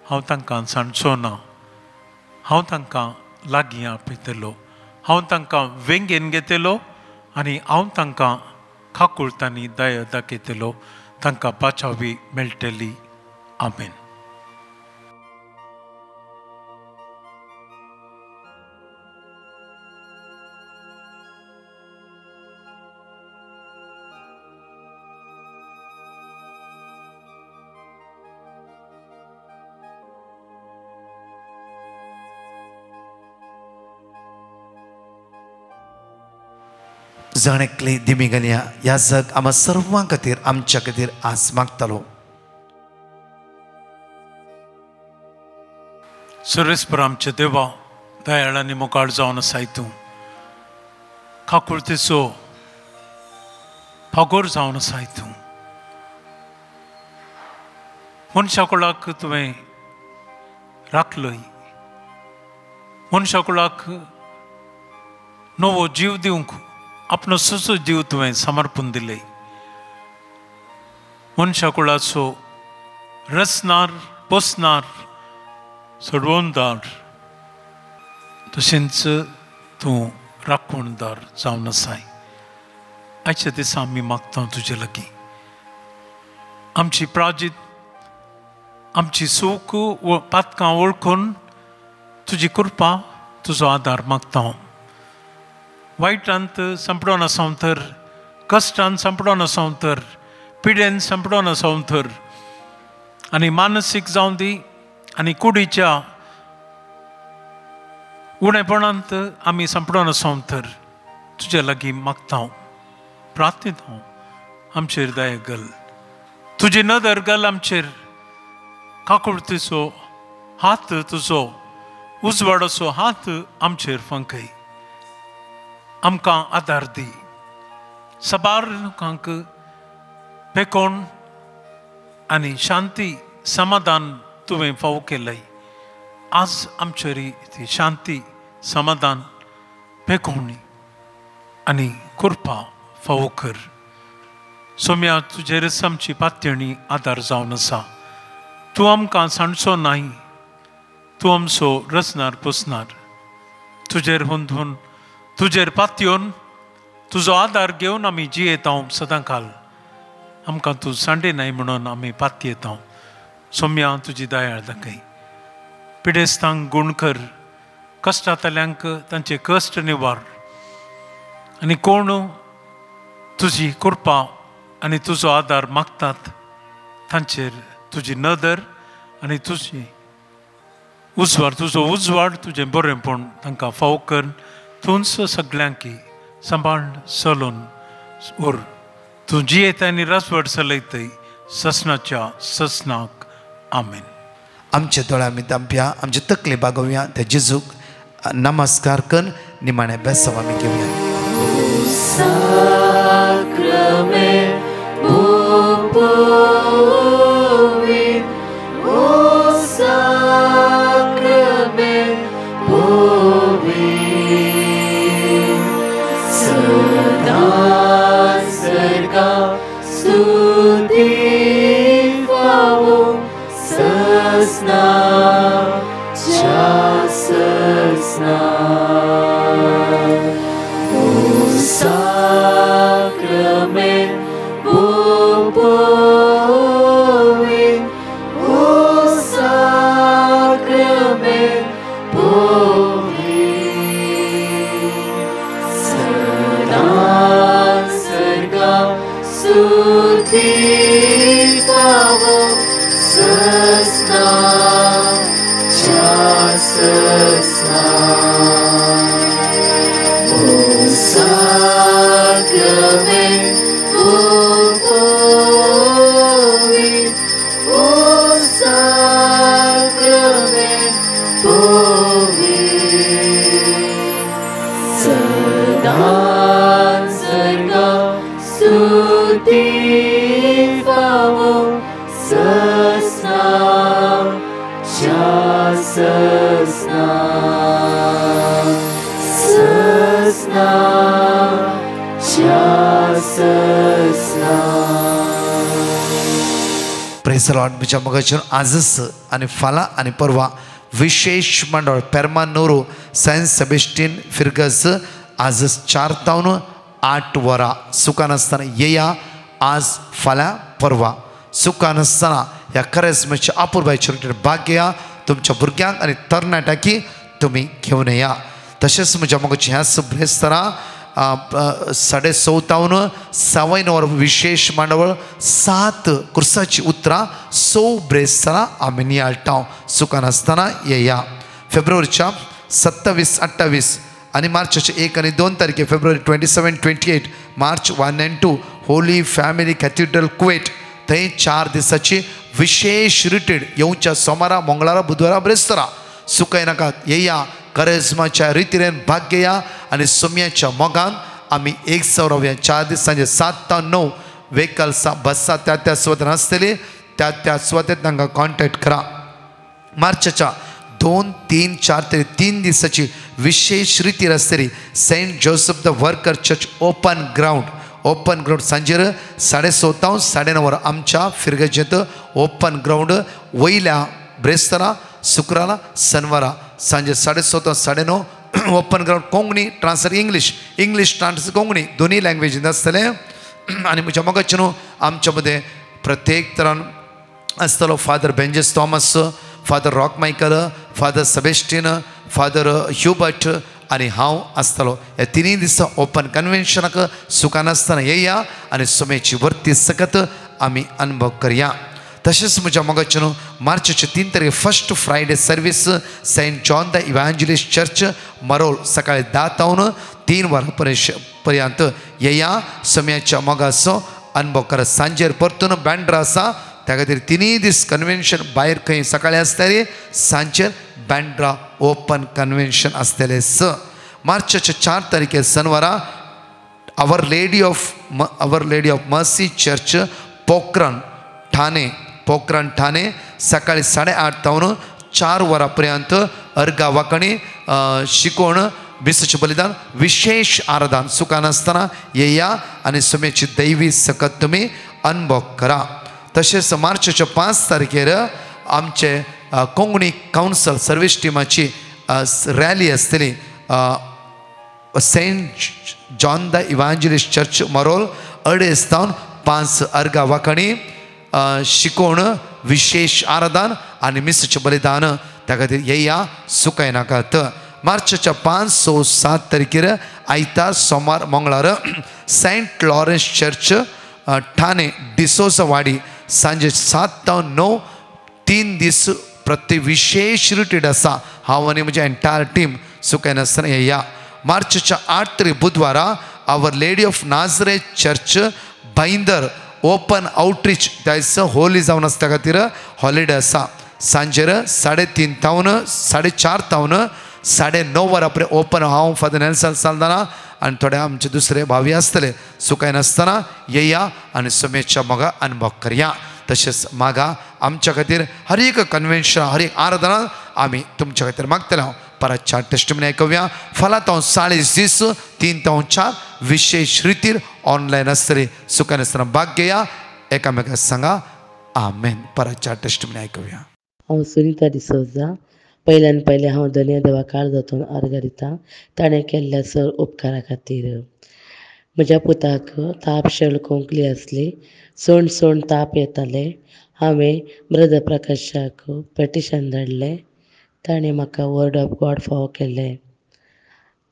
हांव तांकां सांडचो ना हांव तांकां लागीं आपयतलो हांव तांकां वेंगेन घेतलो आनी हांव तांकां काकुळतांनी दया दाखयतलो तांकां बाचावी मेळटली आमेन जाणेकली दिमी घालया ह्या जग आम्हा सर्वां खातीर आमच्या खातीर आस मागतालो सर्वेस्पर आमचे देवा दयाळ आनी मोगाळ जावन आसाय तूं काकुळतेचो फागोर जावन आसाय तूं मनशा कुळाक तुवें राखलय मनशा कुळाक नवो जीव दिवंक आपलो सुसो जीव तुवें समर्पण दिले मनशा कुळाचो रचनार पोसनार सोडवणदार तशेंच तूं राखणदार जावन आसाय आयच्या दिसा आमी मागता तुजे लागीं आमची प्राजीत आमची सूख पातकां वळखून तुजी कृपा तुजो आदार मागता वायटांत संपडोन आसां तर कश्टांत संपडोन आसां तर पिडेन संपडोन आसां तर आनी मानसीक जावं दी आनी कुडीच्या उणेपणांत आमी संपडोन आसां तर तुजे लागीं मागता प्रार्थीत हांव आमचेर दया घाल तुझी नदर घाल आमचेर काकुळतीचो हात तुजो उजवाडाचो हात आमचेर फंकय आमकां आदार दी सबार लोकांक पेकोण आनी शांती समाधान तुवें फावो केलय आज आमचेरी ती शांती समाधान पेकोवणी आनी कृपा फावो कर सोम्या तुजेरच आमची पातयणी आदार जावन आसा तूं आमकां सांडचो नाही तूं आमचो रचनार पुसनार तुजेर हुंदून तुजेर पातयोन तुजो आदार घेवन आमी जियेता सदां काल आमकां तूं सांडे म्हणून आमी पातयेता सोम्या तुजी दयाळ दाखय पिडेस्तांक गूण कर कश्टांतल्यांक तांचे कश्ट निवार आनी कोण तुजी कृपा आनी तुजो आदार मागतात तांचेर तुजी नदर आनी तुजी उजवाड तुजो उजवाड तुजें बरेंपण तांकां फावो कर तूंच सगळ्यांक सांबाळ चलोवन उर तूं जियेता आनी राजवट चलयतय ससनाच्या ससनाक आमेन. आमचे दोळ्या आमी दांपया आमचे तकले बागोवया त्या जेजूक नमस्कार कर निमाणे बेसांव आमी घेवया. Praise the Lord. म्हज्या मगाचेर आजच आनी फाल्यां आनी परवा विशेष मंडळ पेर्मानोरो सेंट सेबेस्टियन फिर्गस आज 4 तावन 8 वरां सुखान आसतना येया. आज फाल्यां परवा सुखान आसतना ह्या करेस्मेच्या अपुर्बायेचेर भाग घेया. तुमच्या भुरग्यांक आनी तरणाट्यांकी तुमी घेवन येया. तशेंच म्हज्या मगाची ह्याच ब्रेस्तारा 14:30 7 विशेष मांडवळ 7 कुर्साची उतरां 6 ब्रेस्तारा आमी नियाळटा. सुखान आसतना येया. फेब्रुवारीच्या 27, 28 आनी मार्चाचे 1 आनी 2 तारखे फेब्रुवारी 27, 28 मार्च 1 and 2 holy family cathedral Kuwait थंय 4 दिसाची विशेष रिट्रीट येवच्या सोमारा मंगळारा बुधवारा ब्रेस्तारा. सुखाय नाकात येया. करेज्माच्या रितीरेन भाग घेया आनी सोम्याच्या मोगान आमी 100 रावया. 4 दीस सांजे 7 ते 9 व्हेकल्सां बसां त्या सुवातेर आसतली त्या सुवातेर तांकां कॉन्टॅक्ट करा. मार्चाच्या 2, 3, 4 ते 3 दिसाची विशेष रितीर आसतली Saint Joseph the Worker church open ground सांजेर 6:30 ते 9:30 आमच्या फिरगजेंत ओपन ग्राउंड वयल्या ब्रेस्तारा शुक्रारा शनिवारा सांजे 6:30 ते 9:30 open ground Konkani transfer English transfer Konkani दोन्ही लँग्वेजीन आसतले. आनी म्हज्या मोगाचे न्हू आमच्या मदें प्रत्येक तरान आसतलो फादर बेंजेस Thomas, father Rock Michael, father Sebastian, father Hubert आनी हांव आसतलो. ह्या 3 दिसा ओपन कन्वेन्शनाक सुखान आसतना येया आनी सोमेची वर्ती सकत आमी अनुभव करया. तशेंच म्हज्या मोगाचे न्हू मार्चाचे 3 तारखेर first Friday service Saint John the evangelist church Marol सकाळी 10 ते 3 वरां पर्यंत येया. सोम्याच्या मोगाचो अनुभव करा. सांजेर परतून बँड्रा आसा त्या खातीर 3 दीस कन्वेन्शन भायर खंय सकाळी आसतलें, सांजेर बँड्रा ओपन कन्वेन्शन आसतलें. मार्चाच्या 4 तारखेर शनिवारा our lady of mercy church Pokhran Thane सकाळी 8:30 तावन 4 वरांपर्यंत अर्गा वांकणी शिकोवण, विसुचें बलिदान, विशेष आराधन सुखान आसतना येया आनी सुमेची दैवी सकत तुमी अनुभव करा. तशेंच मार्चाच्या 5 तारखेर आमचे कोंकणी कावन्सल सर्वीस टिमाची रॅली आसतली Saint John the evangelist church Marol 2:30 तावन 5 अर्गा वांकणी शिकोवण, विशेष आराधन आनी मिसचें बलिदान. त्या खातीर येया सुखाय नाकात. मार्चाच्या 5, 6, 7 तारखेर आयतार सोमार मंगळार Saint Lawrence church Thane D'Souza वाडी सांजे 7 तावन 9 3 दीस प्रत्येक विशेष रिट्रीट आसा. हांव आनी म्हजी एंटायर टीम सुखाय नासतना येया. मार्चाच्या 8 तारीख बुधवारा our lady of Nazareth church Bhayandar open outreach त्या दिसा होली जावन आसता खातीर हॉलिडे आसा. सांजेर 3:30 तावन 4:30 तावन 9:30 वरां ओपन. हांव फादर नेल्सन साल्दाना आनी थोडे आमचे दुसरे भावी आसतले. सुखाय नासतना येया आनी सुमेच्या मोगा अनुभव करया. तशेंच मागा आमच्या खातीर हर एक कन्वेन्शन, हर एक आराधना आमी तुमच्या खातीर मागतले. हांव परतच्या टेस्टिमनी आयकुया. फाल्यां तावन 40 दीस 3 तावन 4 विशेष रितीर ऑनलायन आसतली. सुखान आसतना भाग घेया. एकामेकाक सांगा आमेन. परतच्या टेस्टिमनी आयकुया. हांव सुनीता डिसोजा. पयल्यान पयलें हांव धन्य देवा काळजांतून अर्घ दितां ताणें केल्ल्या सर उपकारा खातीर. म्हज्या पुताक ताप शेळकोंकली आसली. सोण ताप येताले. हांवें ब्रदर प्रकाशाक पेटिशन धाडलें. ताणें म्हाका वर्ड ऑफ गॉड फावो केलें.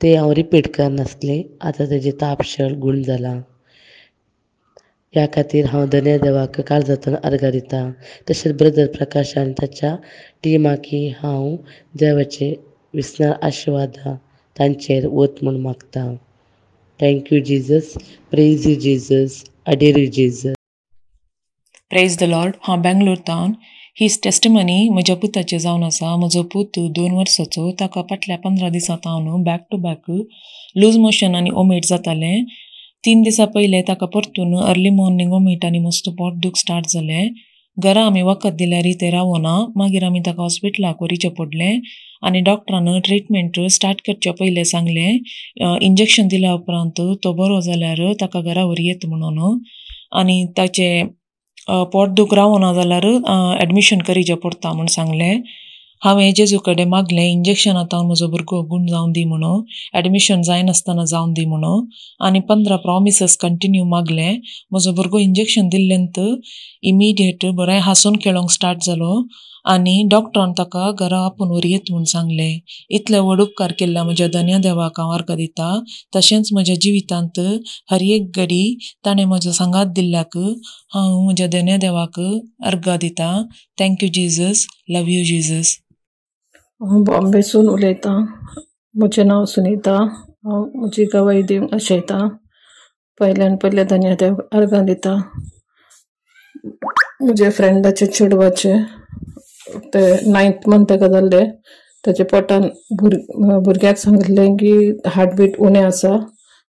तें हांव रिपीट करनासलें. आतां तेजें ताप शेळ गूण जाला. ह्या खातीर हांव धन्य देवाक काळजांतून अर्घ दितां. तशेंच ब्रदर प्रकाश आनी ताच्या टिमाकी हांव देवाचे विस्नार आशिर्वादा तांचेर वत म्हूण मागतां. Thank you Jesus. Praise you Jesus. अडेर you Jesus. Praise the Lord. हांव बेंगलोरतावन हीच टेस्टिमनी म्हज्या पुताचें जावन आसा. म्हजो पूत 2 वर्साचो. ताका फाटल्या 15 दिसां तावन back to back loose motion आनी ओमेट जातालें. 3 दिसां पयलें ताका परतून अर्ली मॉर्निंग ओमेट आनी मस्त पोट दूख स्टार्ट जालें. घरा आमी वखद दिल्यार तें रावना. मागीर आमी ताका हॉस्पिटलाक व्हरचें पडलें आनी डॉक्टरान ट्रिटमेंट स्टार्ट करचे पयलें सांगलें. इंजेक्शन दिल्या उपरांत तो बरो जाल्यार ताका घरा व्हरयेत म्हणून. आनी ताचें पोट दूख रावना जाल्यार एडमिशन करीचें पडटा म्हूण सांगलें. हांवें जेजू कडेन मागलें इंजेक्शन आतां म्हजो भुरगो गूण जावन दी म्हणून, एडमिशन जायनासतना जावन दी म्हणून. आनी 15 प्रॉमिसस कंटिन्यू मागलें. म्हजो भुरगो इंजेक्शन दिल्लेंत इमिडिएट बरें हांसून खेळोंक स्टार्ट जालो आनी डॉक्टरान ताका घरा आपूण व्हरयेत म्हूण सांगलें. इतले व्हड उपकार केल्ल्या म्हज्या धन्य देवाक हांव अर्घ दितां. तशेंच म्हज्या जिवितांत हर एक घडी ताणें म्हजो सांगात दिल्ल्याक हांव म्हज्या धन्य देवाक अर्घ दितां. Thank you Jesus. Love you Jesus. हांव बॉम्बेसून उलयतां. म्हजें नांव सुनीता. हांव म्हजी गवाही दिवंक आशयतां. पयल्यान पयलें धन्य देव अर्घ दितां. म्हजे फ्रेंडाचे चेडवाचे ते 9th मंथ ताका जाल्ले. ताच्या पोटान भुरग्याक सांगिल्लें की हार्टबीट उणें आसा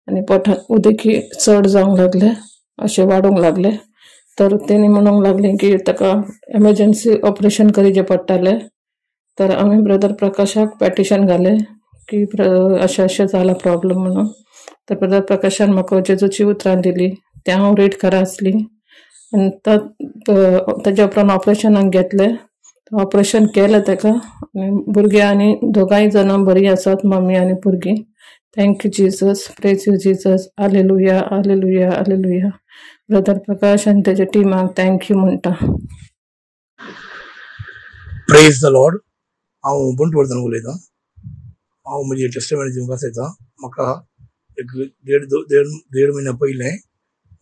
आनी पोटान उदकी चड जावंक लागलें, अशें वाडूंक लागलें. तर तेणी म्हणूंक लागलें की ताका एमर्जन्सी ऑपरेशन करीचें पडटालें. तर आमी ब्रदर प्रकाशाक पेटिशन घालें की अशें जाला प्रॉब्लम म्हणून. तर ब्रदर प्रकाशान म्हाका जेजूची उतरां दिली. तें हांव रीड करा आसली आनी ताच्या उपरांत ऑपरेशनाक घेतलें. ऑपरेशन केलें ताका आनी भुरगीं आनी दोगांय जाणां बरीं आसात, मम्मी आनी भुरगीं. Thank you Jesus. Praise you Jesus. Hallelujah hallelujah hallelujah. Brother प्रकाश आनी ताच्या टिमाक थँक्यू म्हणटा. Praise the Lord. हांव बुंटवडच्यान उलयतां. हांव म्हजी टेस्टिमनी दिवंक आसयतां. म्हाका एक देड म्हयन्या पयलें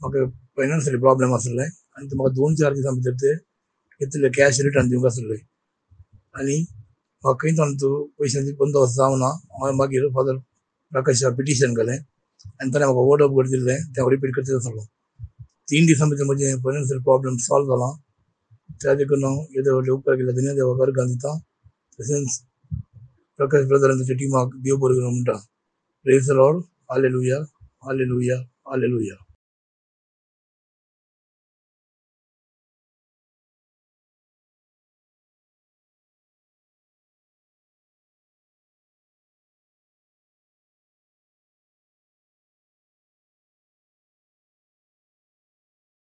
म्हाका फायनान्शियल प्रॉब्लेम आसलें आनी ते म्हाका 2-4 दिसां भितर ते घेतले कॅश रिटर्न दिवंक आसलें आनी म्हाका खंय तांतू पयशांची बंदोबस्त जावना. हांवें मागीर फादर प्रकाशाक पिटिशन घालें आनी ताणें म्हाका वर्ड ऑफ गॉड दिल्लें. तें हांव रिपीट करता आसलो. 3 दिसां भितर म्हजें फायनान्शियल प्रॉब्लेम सॉल्व जाला. त्या देखून हांव येदे व्हडले उपकार केला दुनिया देवाक अर्गां दिता. तशेंच प्रकाश ब्रदर आनी ताच्या टिमाक देव बरें करूं म्हणटा. Praise the Lord. Hallelujah hallelujah hallelujah.